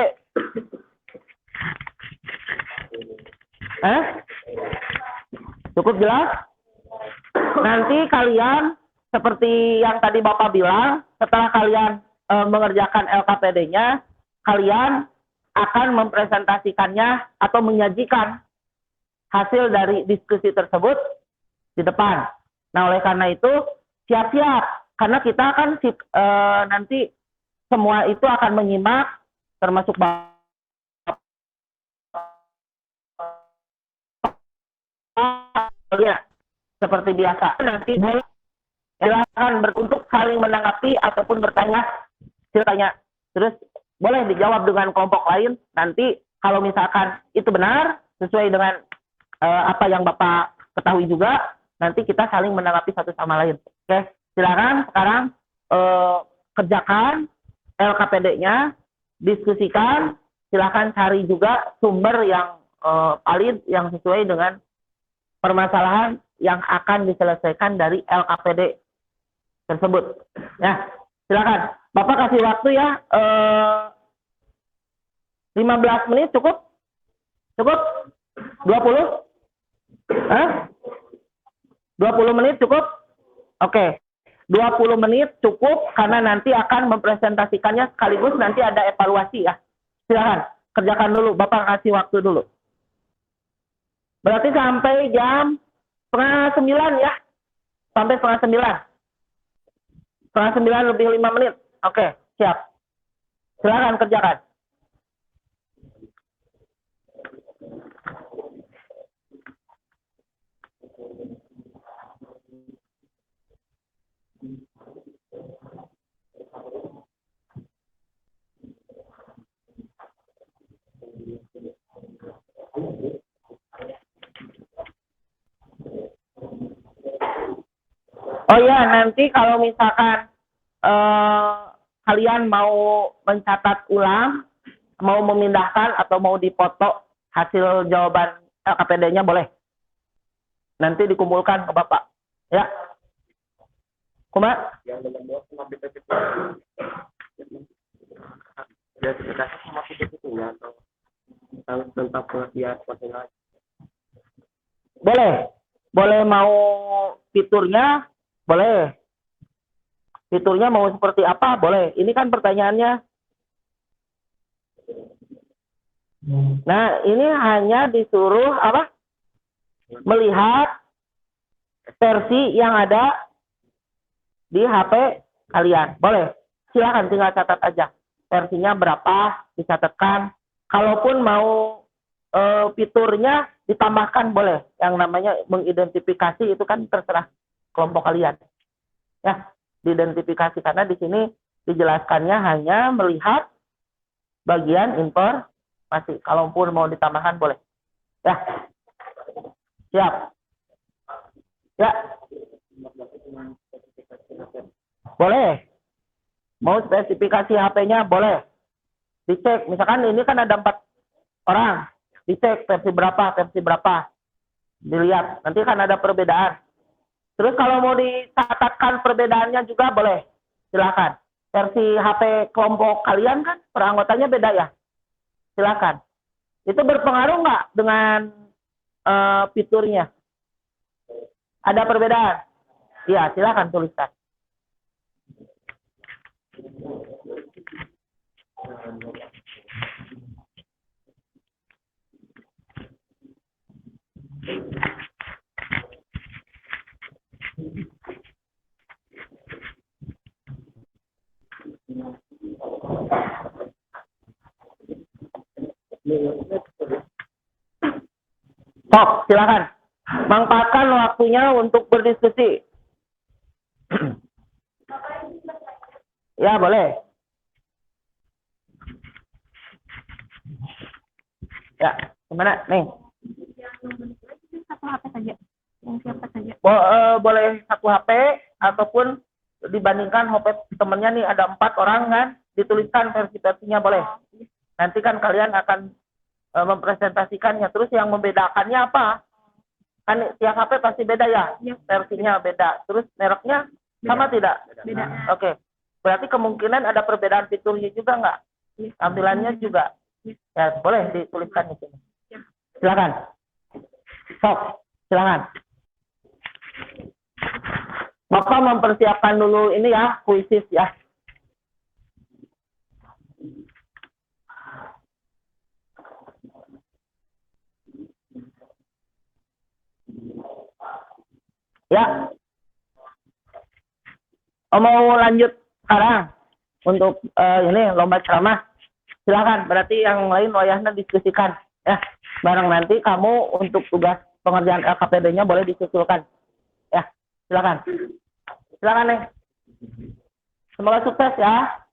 Cukup jelas? Nanti kalian seperti yang tadi Bapak bilang, setelah kalian mengerjakan LKPD-nya, kalian akan mempresentasikannya atau menyajikan hasil dari diskusi tersebut di depan. Nah, oleh karena itu, siap-siap. Karena kita kan nanti semua itu akan menyimak, termasuk ya, seperti biasa. Nanti silakan untuk saling menanggapi ataupun bertanya, silakan. Terus boleh dijawab dengan kelompok lain. Nanti kalau misalkan itu benar sesuai dengan apa yang Bapak ketahui juga, nanti kita saling menanggapi satu sama lain. Oke, silakan sekarang kerjakan LKPD-nya, diskusikan. Silakan cari juga sumber yang valid, yang sesuai dengan permasalahan yang akan diselesaikan dari LKPD tersebut. Ya, silakan. Bapak kasih waktu ya, 15 menit cukup? Cukup? 20? 20 menit cukup? Oke. 20 menit cukup karena nanti akan mempresentasikannya sekaligus nanti ada evaluasi ya. Silakan, kerjakan dulu. Bapak kasih waktu dulu. Berarti sampai jam 8:30 ya. Sampai 8:30. 8:30 lebih 5 menit. Oke, siap. Silakan kerjakan. Oh iya, nanti kalau misalkan kalian mau mencatat ulang, mau memindahkan atau mau dipoto hasil jawaban LKPD-nya boleh. Nanti dikumpulkan ke Bapak. Ya. Kuma? Tentang pengertian masing-masing. Boleh. Boleh mau fiturnya, boleh. Fiturnya mau seperti apa, boleh. Ini kan pertanyaannya. Nah, ini hanya disuruh apa? Melihat versi yang ada di HP kalian. Boleh. Silakan tinggal catat aja. Versinya berapa, dicatatkan. Kalaupun mau fiturnya ditambahkan boleh. Yang namanya mengidentifikasi itu kan terserah kelompok kalian. Ya, diidentifikasi karena di sini dijelaskannya hanya melihat bagian informasi. Kalaupun mau ditambahkan boleh. Ya. Siap. Ya. Boleh. Mau spesifikasi HP-nya boleh. Dicek. Misalkan ini kan ada 4 orang. Dicek versi berapa. Dilihat. Nanti kan ada perbedaan. Terus kalau mau dicatatkan perbedaannya juga boleh. Silakan. Versi HP kelompok kalian kan per anggotanya beda ya. Silakan. Itu berpengaruh nggak dengan fiturnya? Ada perbedaan? Iya, silakan tuliskan. Sok, silakan. Manfaatkan waktunya untuk berdiskusi. Ya, boleh. Ya, gimana nih? Satu HP saja. Yang siapa saja. Boleh satu HP ataupun dibandingkan HP temennya nih ada 4 orang kan, dituliskan versi-versinya boleh. Nanti kan kalian akan mempresentasikannya. Terus yang membedakannya apa? Kan tiap HP pasti beda ya, versinya beda. Terus mereknya sama tidak? Beda. Oke. Berarti kemungkinan ada perbedaan fiturnya juga nggak? Tampilannya juga. Ya, boleh dituliskan di sini. Silakan. Sok, silakan. Bapak mempersiapkan dulu ini ya, kuisis ya. Ya. Mau lanjut sekarang untuk ini lomba ceramah. Silakan. Berarti yang lain wayahnya diskusikan ya. Bareng nanti kamu untuk tugas pengerjaan LKPD-nya boleh disusulkan. Ya, silakan. Silakan nih. Semoga sukses ya.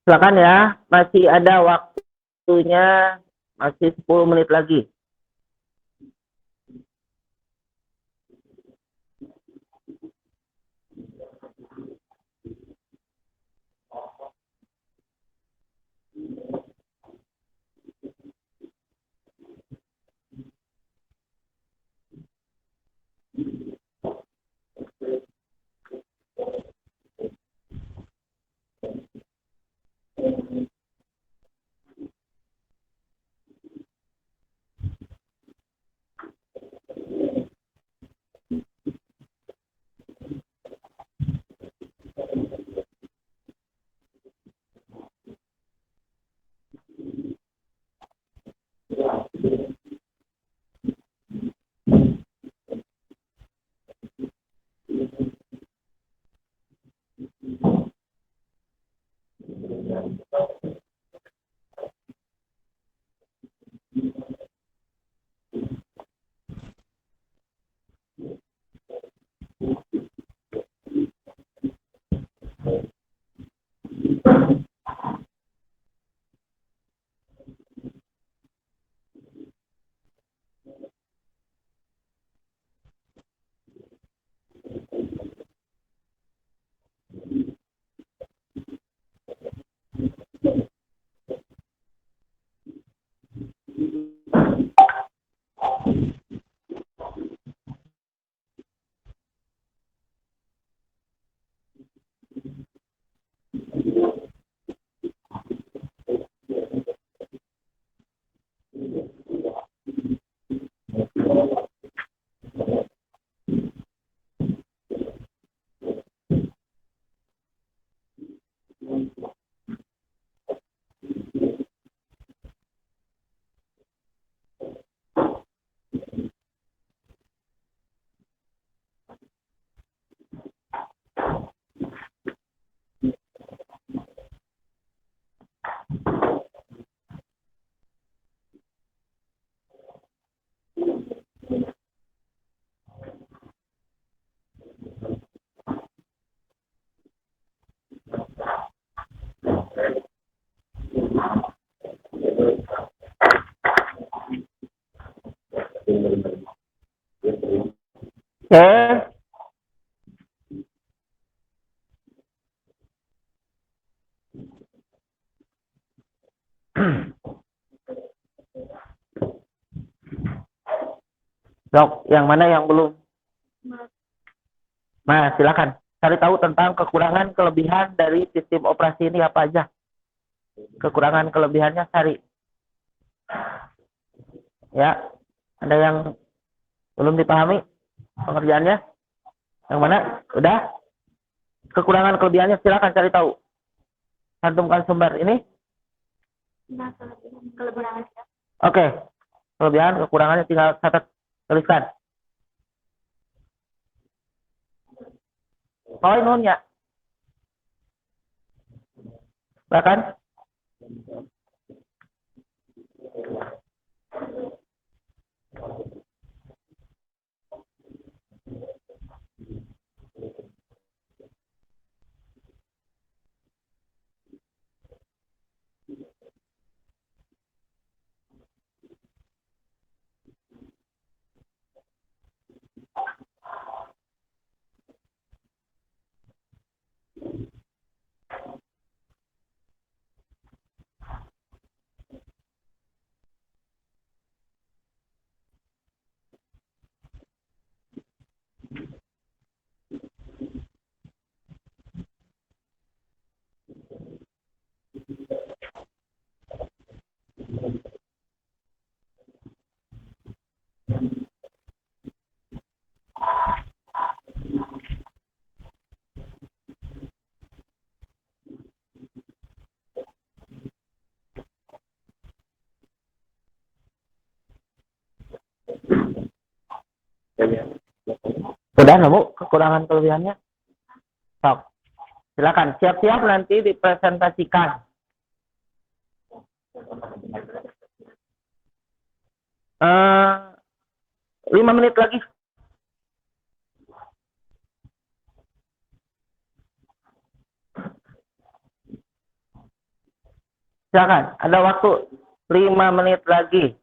Silakan ya, masih ada waktunya, masih 10 menit lagi. Oke. Dok, yang mana yang belum? Nah, silakan. Cari tahu tentang kekurangan kelebihan dari sistem operasi ini apa aja. Kekurangan kelebihannya cari. Ya, ada yang belum dipahami pengerjaannya? Yang mana? Udah? Kekurangan kelebihannya silakan cari tahu. Cantumkan sumber ini. Nah, kelebihan. Oke. Kelebihan, kekurangannya tinggal catat, tuliskan. Poin nuhunnya. Bahkan sudah nemu kekurangan kelebihannya? Sok. Silakan. Siap-siap nanti dipresentasikan. 5 menit lagi. Silakan. Ada waktu 5 menit lagi.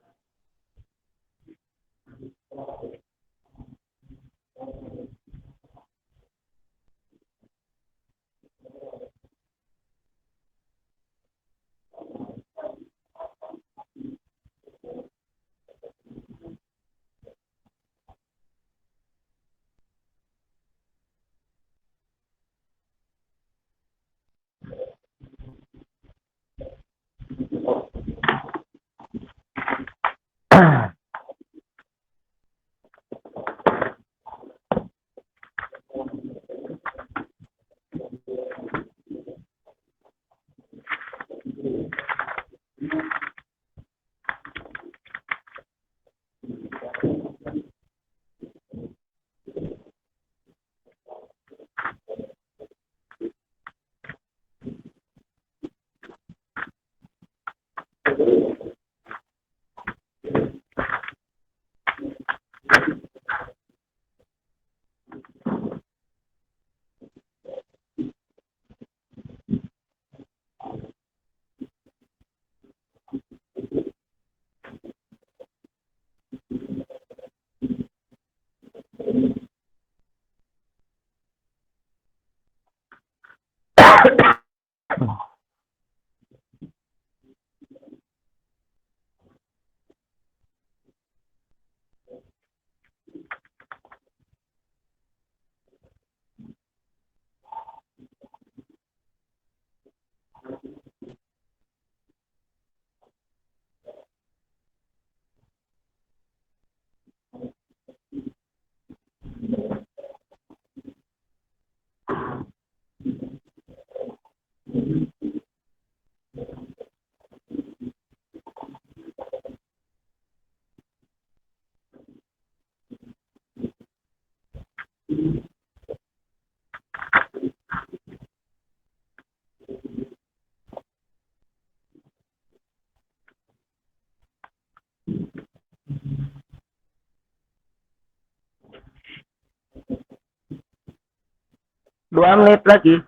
Dua menit lagi.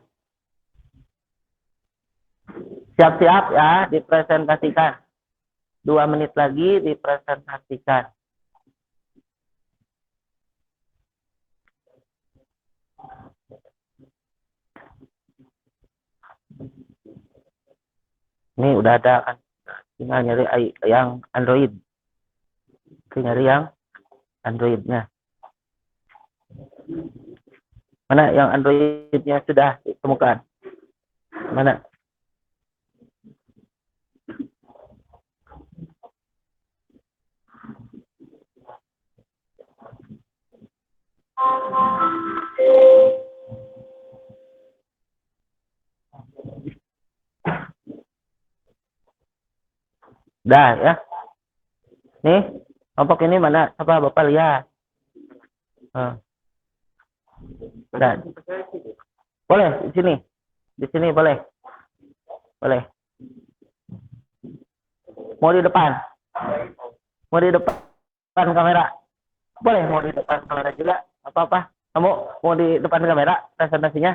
Siap-siap ya, dipresentasikan. 2 menit lagi dipresentasikan. Ini udah ada kan. Tinggal nyari yang Android. Tinggal nyari yang Androidnya. Mana yang Androidnya sudah ditemukan? Mana? Dah ya. Nih, kelompok ini mana? Apa Bapak lihat? Dah. Boleh di sini. Di sini boleh. Boleh. Mau di depan? Mau di depan kamera? Boleh, mau di depan kamera juga. Apa-apa. Kamu mau di depan kamera presentasinya?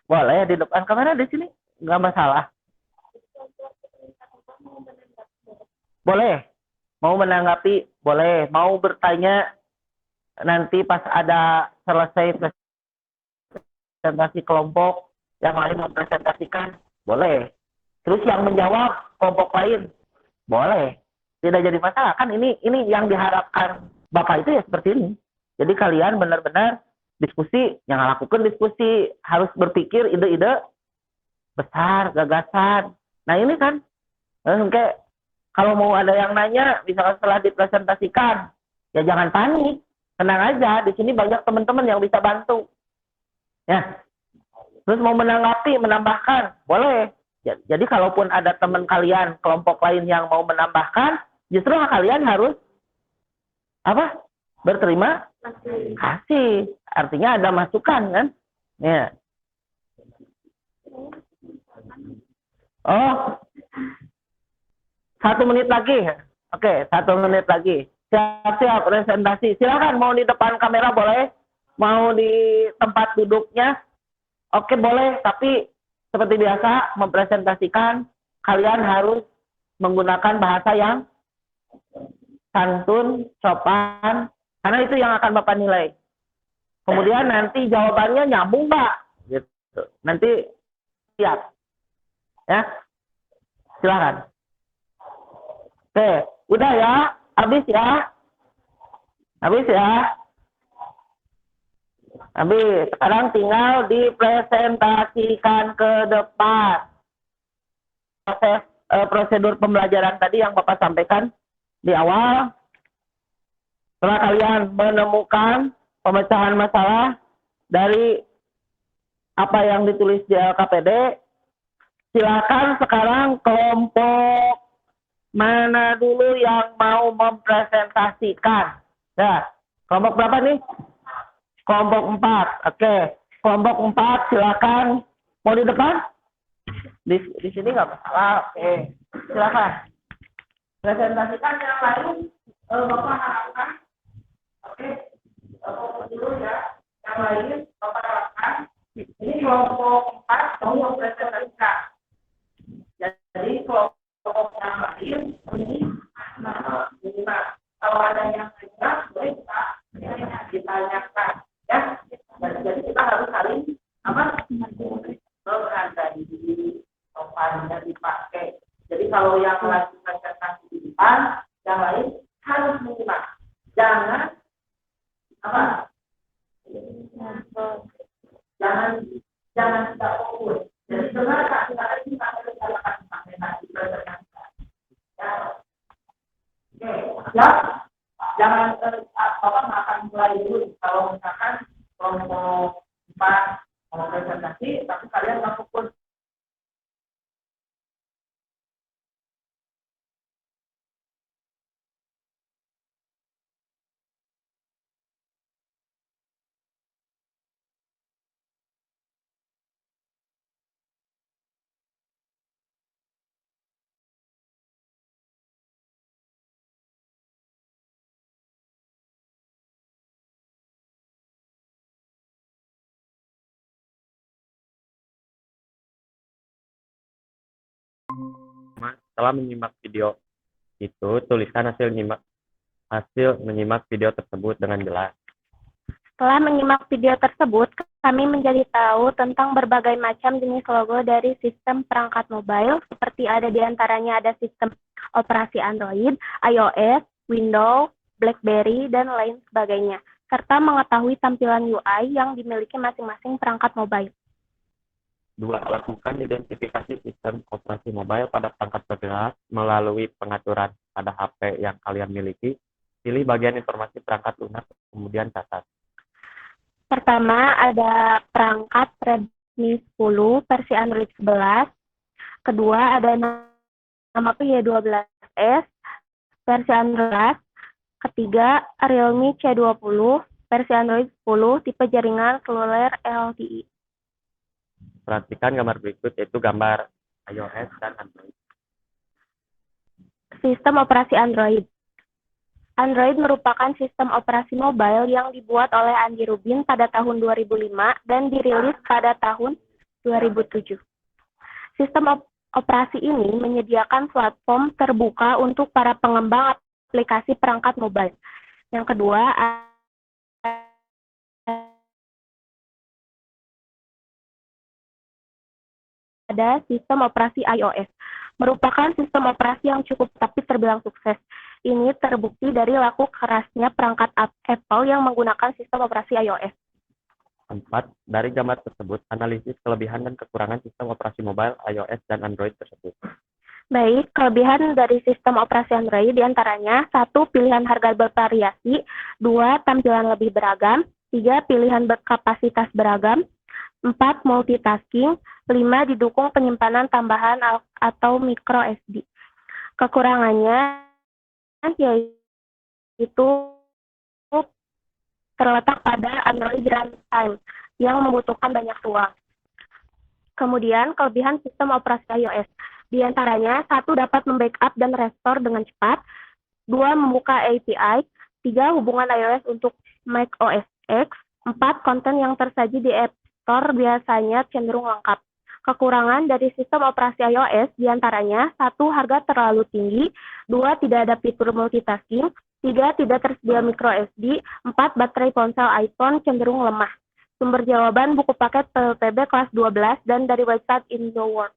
Boleh di depan kamera di sini. Nggak masalah. Boleh. Mau menanggapi? Boleh. Mau bertanya nanti pas ada selesai presentasi kelompok yang lain mempresentasikan? Boleh. Terus yang menjawab kelompok lain? Boleh. Tidak jadi masalah. Kan ini yang diharapkan Bapak itu ya seperti ini. Jadi kalian benar-benar diskusi, yang lakukan diskusi, harus berpikir ide-ide besar, gagasan. Nah ini kan, kayak kalau mau ada yang nanya, misalkan setelah dipresentasikan, ya jangan panik, tenang aja. Di sini banyak teman-teman yang bisa bantu. Ya, terus mau menanggapi, menambahkan, boleh. Jadi kalaupun ada teman kalian, kelompok lain yang mau menambahkan, justru kalian harus apa? Berterima kasih. Artinya ada masukan kan? Ya. Oh, 1 menit lagi. Oke, 1 menit lagi. Siap-siap presentasi. Silakan mau di depan kamera boleh, mau di tempat duduknya. Oke boleh, tapi seperti biasa mempresentasikan kalian harus menggunakan bahasa yang santun, sopan, karena itu yang akan Bapak nilai. Kemudian nanti jawabannya nyambung Pak, gitu. Nanti lihat, ya. Silakan. Oke, udah ya, habis ya, habis ya. Habis, sekarang tinggal dipresentasikan ke depan. Proses prosedur pembelajaran tadi yang Bapak sampaikan di awal. Setelah kalian menemukan pemecahan masalah dari apa yang ditulis di LKPD, silakan sekarang kelompok mana dulu yang mau mempresentasikan. Ya, kelompok berapa nih? Kelompok 4. Oke, kelompok 4 silakan. Mau di depan? Di sini nggak masalah. Oke, silakan. Presentasikan yang lain. Bapak harapkan. Oke, fokus dulu ya. Yang lain Bapak harapkan. Ini kelompok 4 mau mempresentasikan. Jadi kelompok yang lain ini minimal. Kalau ada yang tidak, boleh kita ditanyakan. Ya, jadi kita harus saling apa? Menghargai sopannya dipakai. Jadi kalau yang lagi presentasi di depan, yang lain harus menyimak. Jangan apa? Jangan tidak fokus. Jadi dengarkan, kita harus sampai nanti presentasi. Ya, oke, ya. Jangan akan mulai dulu kalau misalkan kelompok 4 mau presentasi tapi kalian nggak fokus Setelah menyimak video itu, tuliskan hasil menyimak video tersebut dengan jelas. Setelah menyimak video tersebut, kami menjadi tahu tentang berbagai macam jenis logo dari sistem perangkat mobile, seperti ada di antaranya ada sistem operasi Android, iOS, Windows, BlackBerry, dan lain sebagainya, serta mengetahui tampilan UI yang dimiliki masing-masing perangkat mobile. 2. Lakukan identifikasi sistem operasi mobile pada perangkat bergerak melalui pengaturan pada HP yang kalian miliki. Pilih bagian informasi perangkat lunak, kemudian catat. Pertama, ada perangkat Redmi 10 versi Android 11. Kedua, ada nama Y12S versi Android 11. Ketiga, Realme C20 versi Android 10 tipe jaringan seluler LTE. Perhatikan gambar berikut, yaitu gambar iOS dan Android. Sistem operasi Android. Android merupakan sistem operasi mobile yang dibuat oleh Andy Rubin pada tahun 2005 dan dirilis pada tahun 2007. Sistem operasi ini menyediakan platform terbuka untuk para pengembang aplikasi perangkat mobile. Yang kedua, ada sistem operasi iOS, merupakan sistem operasi yang cukup tapi terbilang sukses. Ini terbukti dari laku kerasnya perangkat Apple yang menggunakan sistem operasi iOS. 4. Dari gambar tersebut, analisis kelebihan dan kekurangan sistem operasi mobile, iOS, dan Android tersebut. Baik, kelebihan dari sistem operasi Android diantaranya 1. Pilihan harga bervariasi, 2. Tampilan lebih beragam, 3. Pilihan berkapasitas beragam, 4. Multitasking, 5. Didukung penyimpanan tambahan atau micro SD. Kekurangannya yaitu terletak pada Android runtime yang membutuhkan banyak ruang. Kemudian, kelebihan sistem operasi iOS. Di antaranya, 1. Dapat membackup dan restore dengan cepat. 2. Membuka API. 3. Hubungan iOS untuk Mac OS X. 4. Konten yang tersaji di App Store biasanya cenderung lengkap. Kekurangan dari sistem operasi iOS diantaranya 1. Harga terlalu tinggi, 2. Tidak ada fitur multitasking, 3. Tidak tersedia micro SD, 4. Baterai ponsel iPhone cenderung lemah. Sumber jawaban buku paket PLTB kelas 12 dan dari website IndoWorld.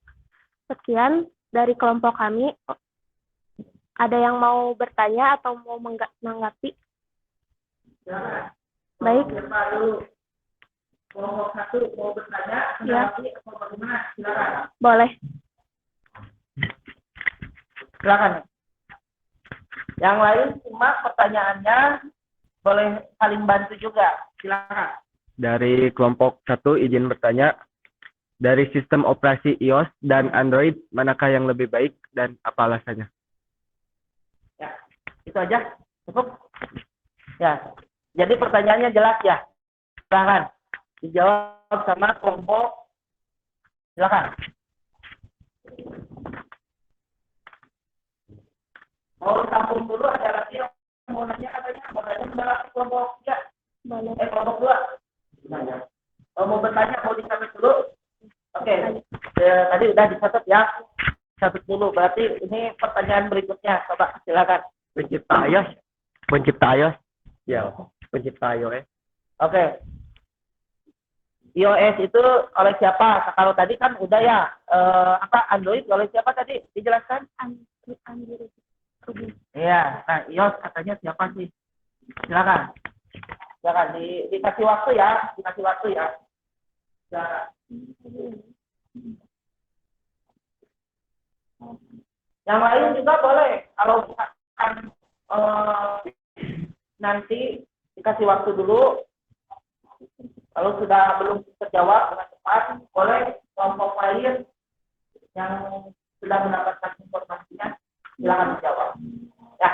Sekian dari kelompok kami. Ada yang mau bertanya atau mau menanggapi? Baik. Kelompok 1 mau bertanya, Ya. atau bagaimana? Silakan. Boleh. Silakan. Yang lain cuma pertanyaannya boleh saling bantu juga. Silakan. Dari kelompok 1 izin bertanya, dari sistem operasi iOS dan Android, manakah yang lebih baik dan apa alasannya? Ya, itu aja. Cukup? Ya. Jadi pertanyaannya jelas ya. Silakan. Dijawab sama kelompok. Silakan. Mau tampung dulu, ada lagi yang mau nanya katanya. Mau nanya sudah kelompok 3. Kelompok 2. Mau bertanya, mau dicatat dulu. Oke. Tadi udah dicatat ya. Catat dulu. Berarti ini pertanyaan berikutnya. Coba silakan. Pencipta iOS. Ya, pencipta iOS. Oke. iOS itu oleh siapa? Kalau tadi kan udah ya. Android oleh siapa tadi? Dijelaskan? Android. Iya. Nah, iOS katanya siapa sih? Silakan. Silakan. Dikasih waktu ya. Dikasih waktu ya. Silakan. Yang lain juga boleh. Kalau misalkan nanti dikasih waktu dulu. Kalau sudah belum terjawab dengan cepat, boleh kelompok lain yang sudah mendapatkan informasinya, silakan dijawab. Ya.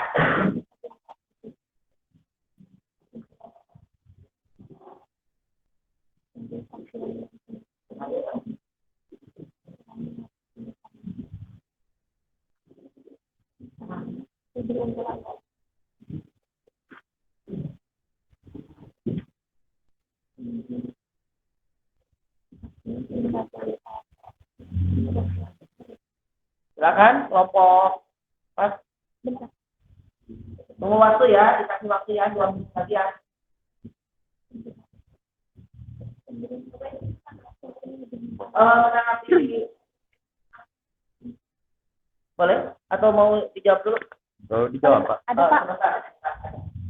Silakan. Silakan kelompok pas. Bentar. Tunggu waktu ya, dikasih waktu ya 2 menit lagi ya. Menanggapi boleh atau mau dijawab dulu? Kalau dijawab, Pak. Ada, Pak. Sebentar.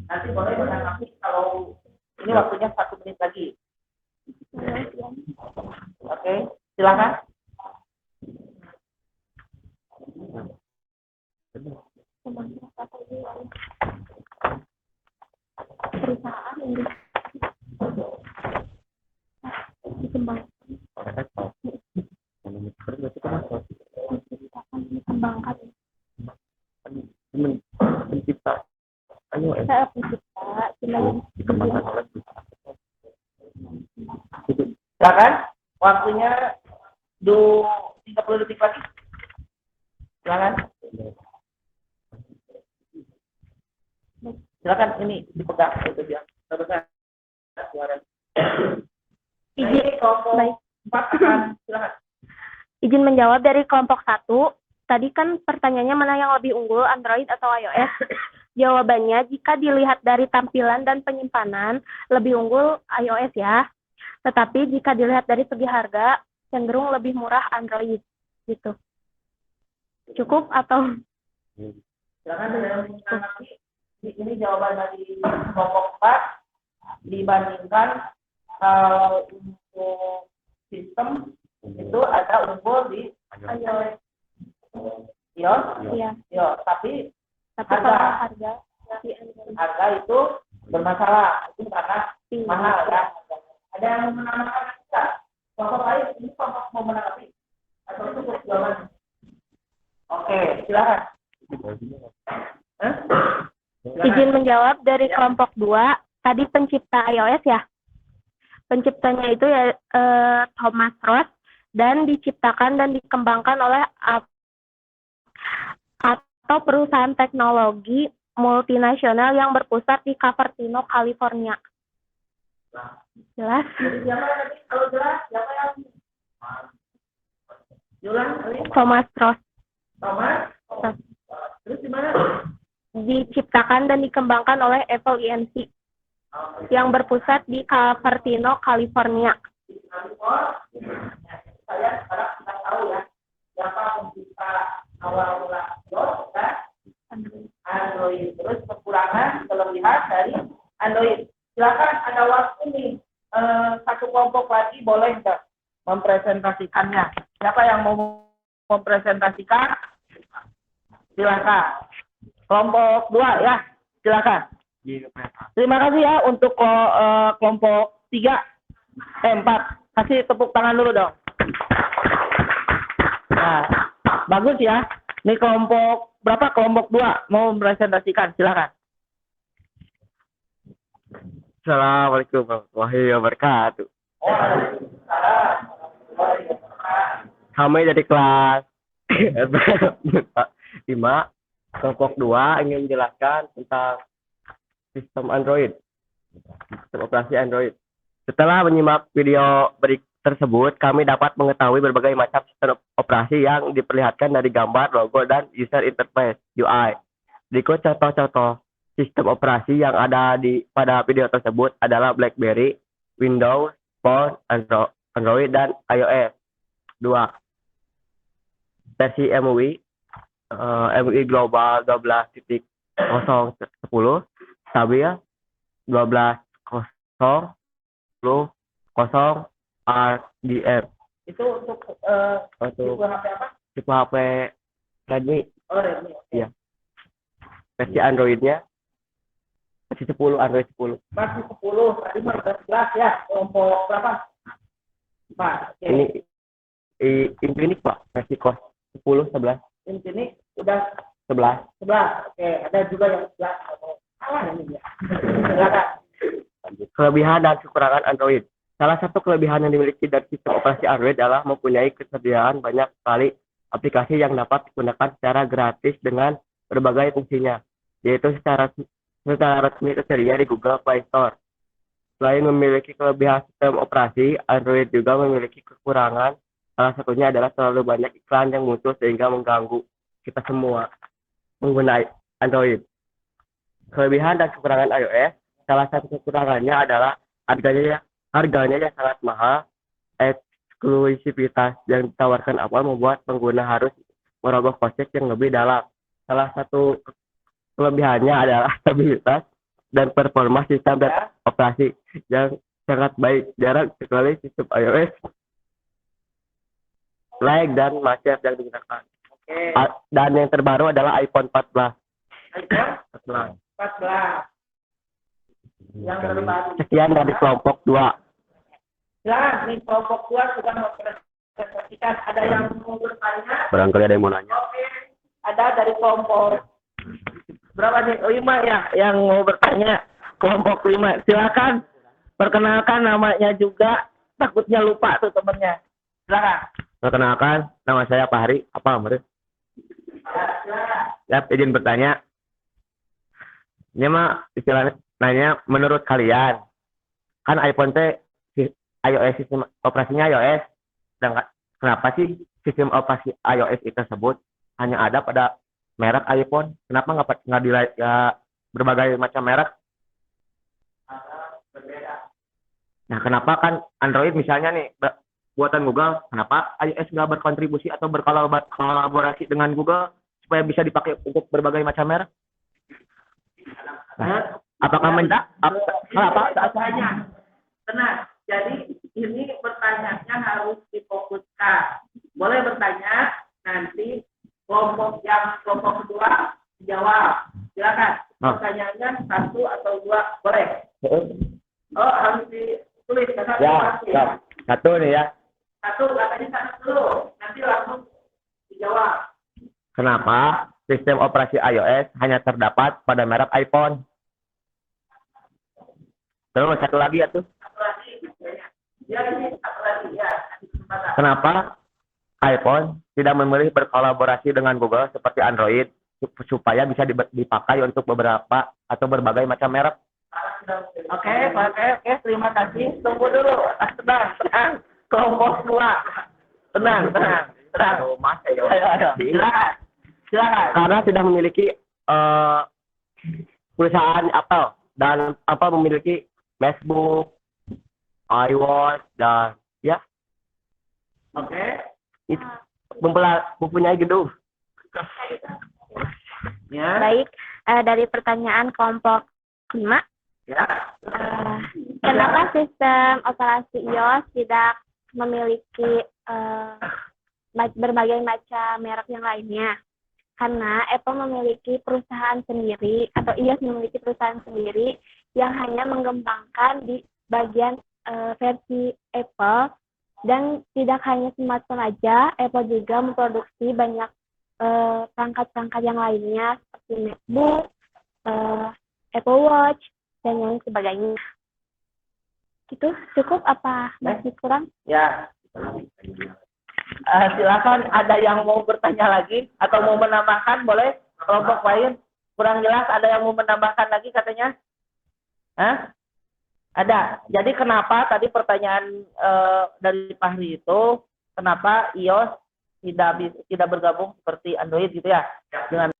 Nanti boleh menanggapi kalau ini waktunya 1 menit lagi. Oke, silakan. Perusahaan yang dikembangkan, dikembangkan. Pencipta. Ayo, Saya pencipta, dikembangkan oleh Silakan. Waktunya 30 detik lagi. Silakan. Silakan ini dipegang itu dia. Teruskan suara. izin kelompok baik. 4 akan silakan. Izin menjawab dari kelompok 1. Tadi kan pertanyaannya mana yang lebih unggul, Android atau iOS? Jawabannya, jika dilihat dari tampilan dan penyimpanan, lebih unggul iOS ya. Tetapi jika dilihat dari segi harga, cenderung lebih murah Android. Gitu. Cukup atau? Silakan dengan menanggapi. Ini jawaban dari kelompok 4 dibandingkan untuk sistem itu ada unggul di iOS. Iya. Tapi Tapi kalau harga di Android harga itu bermasalah itu karena tinggi. mahal ya. Ada yang mau menanggapi kita? Kelompok lain ini kelompok mau menanggapi atau cukup jawaban? Oke, silakan. Silakan. Izin menjawab dari kelompok 2. Tadi pencipta iOS ya. Penciptanya itu ya Thomas Ross dan diciptakan dan dikembangkan oleh atau perusahaan teknologi multinasional yang berpusat di Cupertino, California. Jelas? Jadi siapa tadi? Kalau jelas, siapa yang Julan? Thomas Ross. Thomas? Ross. Terus di mana? Diciptakan dan dikembangkan oleh Apple Inc. yang berpusat di Cupertino, California. Saya sekarang kita tahu ya siapa pencipta awal mula iOS dan Android. Terus kekurangan kelebihan dari Android. Silakan ada waktu nih satu kelompok lagi boleh nggak mempresentasikannya? Siapa yang mau mempresentasikan? Silakan. Kelompok 2 ya, silakan. Terima kasih ya untuk kelompok 3, 4. Kasih tepuk tangan dulu dong. Nah, bagus ya. Ini kelompok berapa? Kelompok 2 mau mempresentasikan, silakan. Assalamualaikum warahmatullahi wabarakatuh. Kami dari kelas 5, kelompok 2 ingin menjelaskan tentang sistem Android, sistem operasi Android. Setelah menyimak video tersebut, kami dapat mengetahui berbagai macam sistem operasi yang diperlihatkan dari gambar, logo, dan user interface (UI). Berikut contoh-contoh sistem operasi yang ada pada video tersebut adalah BlackBerry, Windows Phone, Android, dan iOS. 2. Versi MUI, MUI Global 12.0.10, stabil 12.0.10 RDM. Itu untuk tipe HP apa? Tipe HP Redmi. Oh, Redmi. Iya. Versi Androidnya versi 10, Android 10. Masih 10, tadi mah udah 11 ya. Kelompok berapa? Pak, oke. Ini Infinix, Pak, versi kos 10, 11. Infinix udah 11. 11. Oke, ada juga yang 11. Salah ini ya. Silakan. Kelebihan dan kekurangan Android. Salah satu kelebihan yang dimiliki dari sistem operasi Android adalah mempunyai kesediaan banyak sekali aplikasi yang dapat digunakan secara gratis dengan berbagai fungsinya, yaitu secara resmi tersedia di Google Play Store. Selain memiliki kelebihan sistem operasi, Android juga memiliki kekurangan. Salah satunya adalah terlalu banyak iklan yang muncul sehingga mengganggu. kita semua pengguna Android. Kelebihan dan kekurangan iOS, salah satu kekurangannya adalah harganya yang sangat mahal. Eksklusivitas yang ditawarkan Apple membuat pengguna harus merogoh kocek yang lebih dalam. Salah satu kelebihannya adalah stabilitas dan performa sistem operasi yang sangat baik. Jarang sekali sistem iOS lag dan macet yang digunakan. Dan yang terbaru adalah iPhone 14. iPhone 14 yang terbaru. Sekian dari kelompok 2. Silakan di kelompok 2 sudah mempresentasikan. Ada yang mau bertanya? Barangkali ada yang mau nanya. Oke. Ada dari kelompok berapa nih? 5 ya yang mau bertanya. Kelompok 5. Silakan. Perkenalkan namanya juga. Takutnya lupa tuh temennya. Silakan. Perkenalkan, nama saya Fahri. Apa nomornya? Ya, izin bertanya. Ini mah istilahnya nanya menurut kalian. Kan iPhone teh iOS sistem operasinya iOS. Dan kenapa sih sistem operasi iOS itu tersebut hanya ada pada merek iPhone? Kenapa nggak di ya, berbagai macam merek? Nah, kenapa kan Android misalnya nih buatan Google, kenapa iOS nggak berkontribusi atau berkolaborasi dengan Google supaya bisa dipakai untuk berbagai macam merek? Nah, apakah Kenapa? Tanya. Tenang. Jadi ini pertanyaannya harus difokuskan. Boleh bertanya, nanti kelompok kedua dijawab. Silakan. Pertanyaannya 1 atau 2 boleh. Oh, harus ditulis Ya, satu nih ya. 1 katanya 1 dulu. Nanti langsung dijawab. Kenapa sistem operasi iOS hanya terdapat pada merek iPhone? Terus satu lagi ya tuh. Satu lagi. Ya, ini satu lagi ya. Kenapa iPhone tidak memilih berkolaborasi dengan Google seperti Android supaya bisa dipakai untuk beberapa atau berbagai macam merek? Oke, terima kasih. Tunggu dulu. Tenang. Kelompok 2. Tenang. Ayo. Silakan. Karena sudah memiliki perusahaan Apple dan Apple memiliki MacBook, iWatch dan ya Oke. itu mempunyai gedung. Ya. Baik, dari pertanyaan kelompok 5, Ya. kenapa sistem operasi iOS tidak memiliki berbagai macam merek yang lainnya? Karena Apple memiliki perusahaan sendiri atau iOS memiliki perusahaan sendiri yang hanya mengembangkan di bagian versi Apple, dan tidak hanya smartphone aja, Apple juga memproduksi banyak perangkat-perangkat yang lainnya seperti MacBook, Apple Watch, dan yang sebagainya. Gitu, cukup apa masih kurang? Ya. Silakan, ada yang mau bertanya lagi atau mau menambahkan, boleh. Kelompok lain kurang jelas, ada yang mau menambahkan lagi katanya? Hah? Ada. Jadi kenapa tadi pertanyaan dari Fahri itu, kenapa iOS tidak bergabung seperti Android gitu ya? Dengan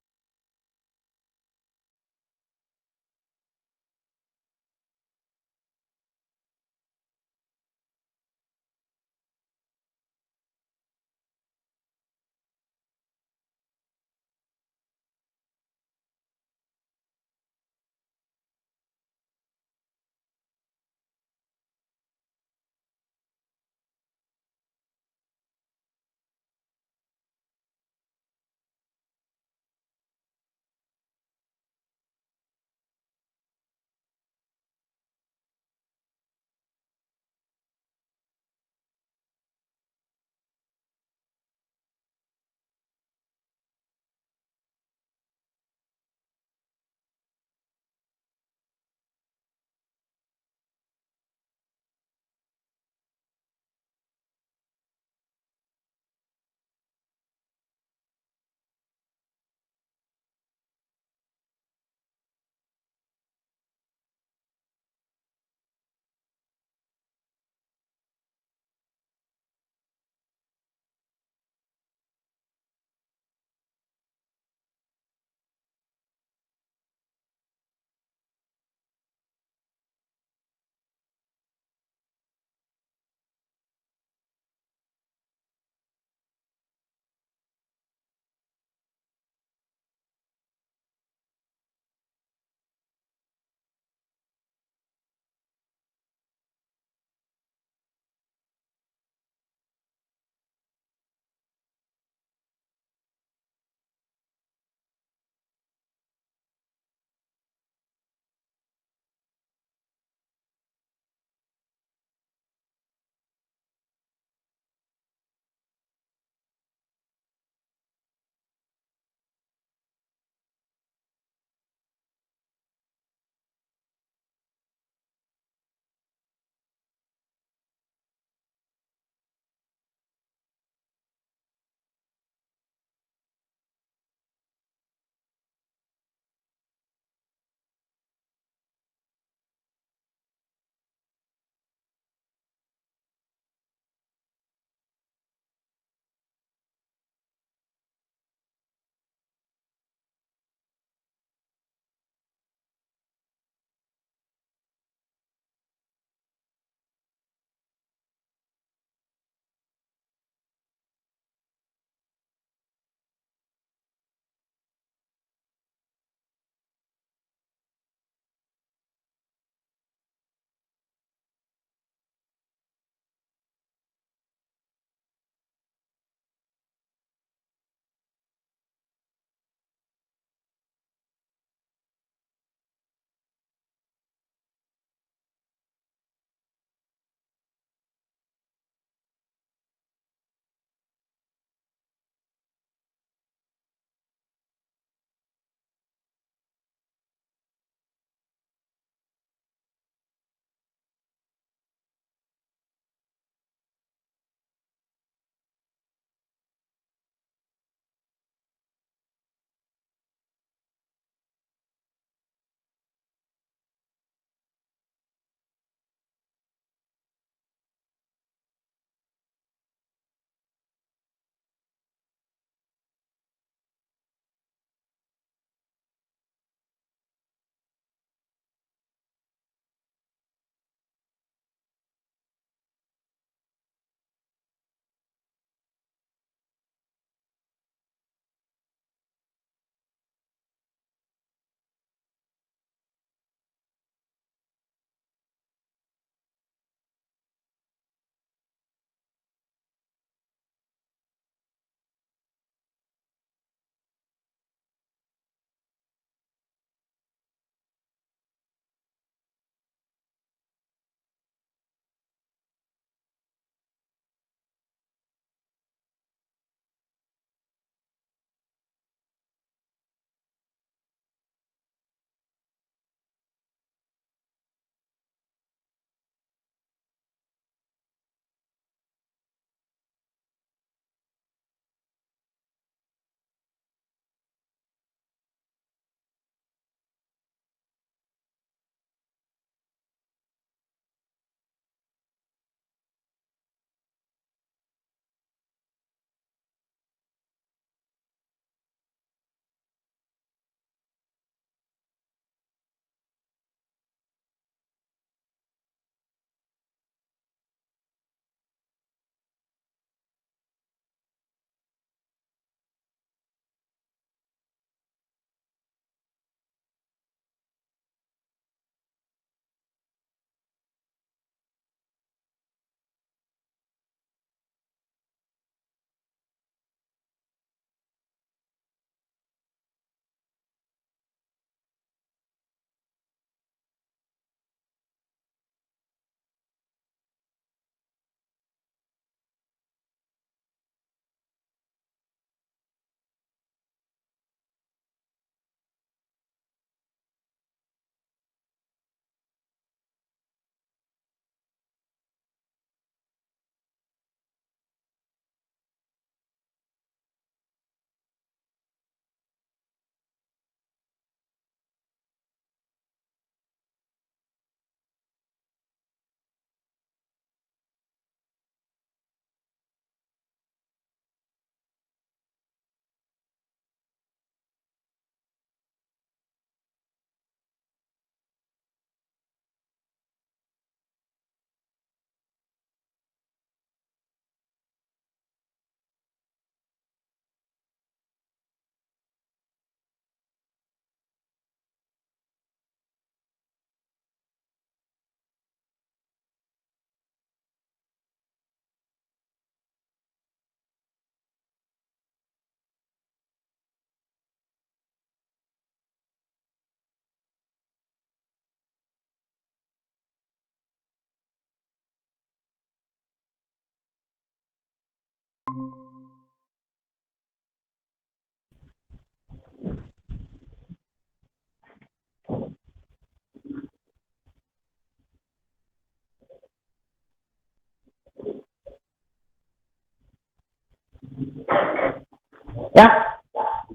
Ya.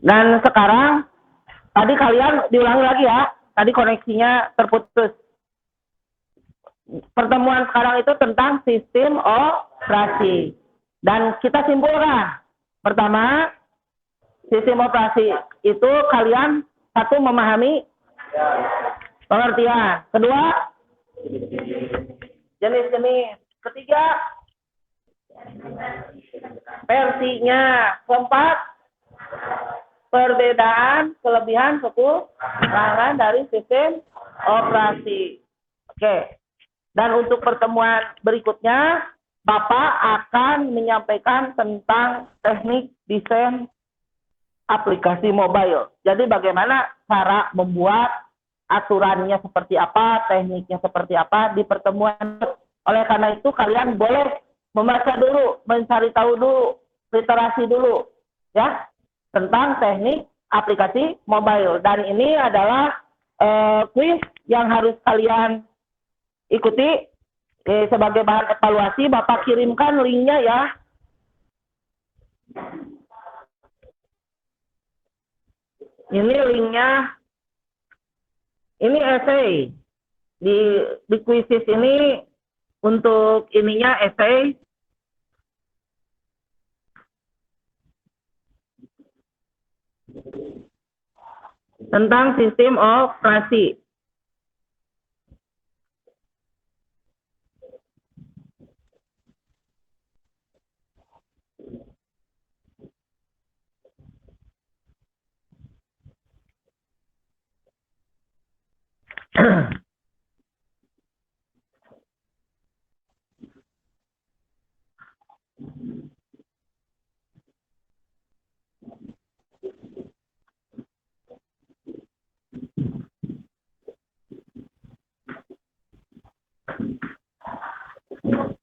Dan sekarang tadi kalian diulangi lagi ya. Tadi koneksinya terputus. Pertemuan sekarang itu tentang sistem operasi. Dan kita simpulkan. Pertama, sistem operasi itu kalian satu memahami pengertian. Kedua, jenis-jenis. Ketiga, versinya. Keempat, perbedaan, kelebihan, kekurangan dari sistem operasi. Oke. Dan untuk pertemuan berikutnya, Bapak akan menyampaikan tentang teknik desain aplikasi mobile. Jadi bagaimana cara membuat, aturannya seperti apa, tekniknya seperti apa di pertemuan. Oleh karena itu kalian boleh membaca dulu, mencari tahu dulu, literasi dulu ya tentang teknik aplikasi mobile. Dan ini adalah quiz yang harus kalian ikuti sebagai bahan evaluasi. Bapak kirimkan linknya ya. Ini linknya. Ini essay. Di quizzes ini untuk ininya essay. Tentang sistem operasi.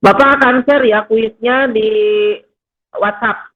Bapak akan share ya kuisnya di WhatsApp.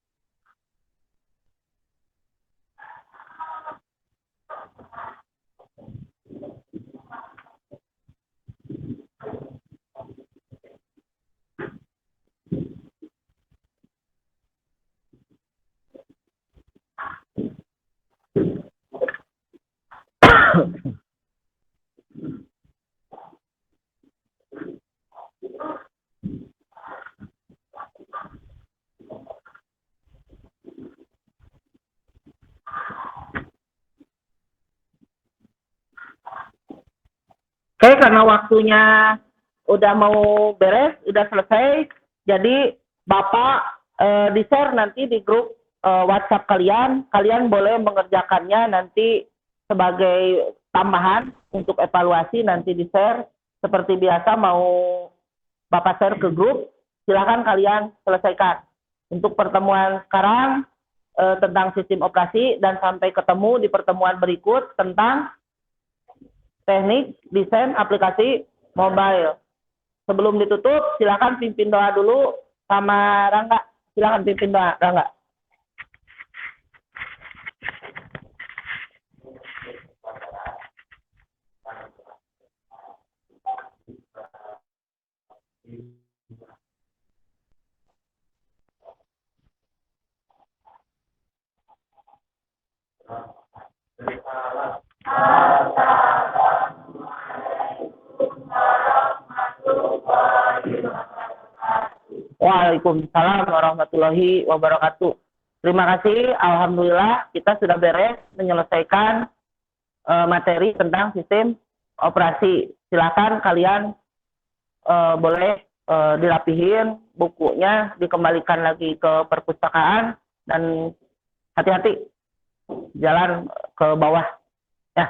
Oke, karena waktunya udah mau beres, udah selesai, jadi Bapak di-share nanti di grup WhatsApp kalian. Kalian boleh mengerjakannya nanti sebagai tambahan untuk evaluasi, nanti di-share. Seperti biasa mau Bapak share ke grup, silakan kalian selesaikan. Untuk pertemuan sekarang tentang sistem operasi, dan sampai ketemu di pertemuan berikut tentang teknik desain aplikasi mobile. Sebelum ditutup, silakan pimpin doa dulu sama Rangga. Silakan pimpin doa, Rangga. Waalaikumsalam warahmatullahi wabarakatuh. Terima kasih, alhamdulillah kita sudah beres menyelesaikan materi tentang sistem operasi. Silakan kalian boleh dirapihin bukunya, dikembalikan lagi ke perpustakaan, dan hati-hati jalan ke bawah ya.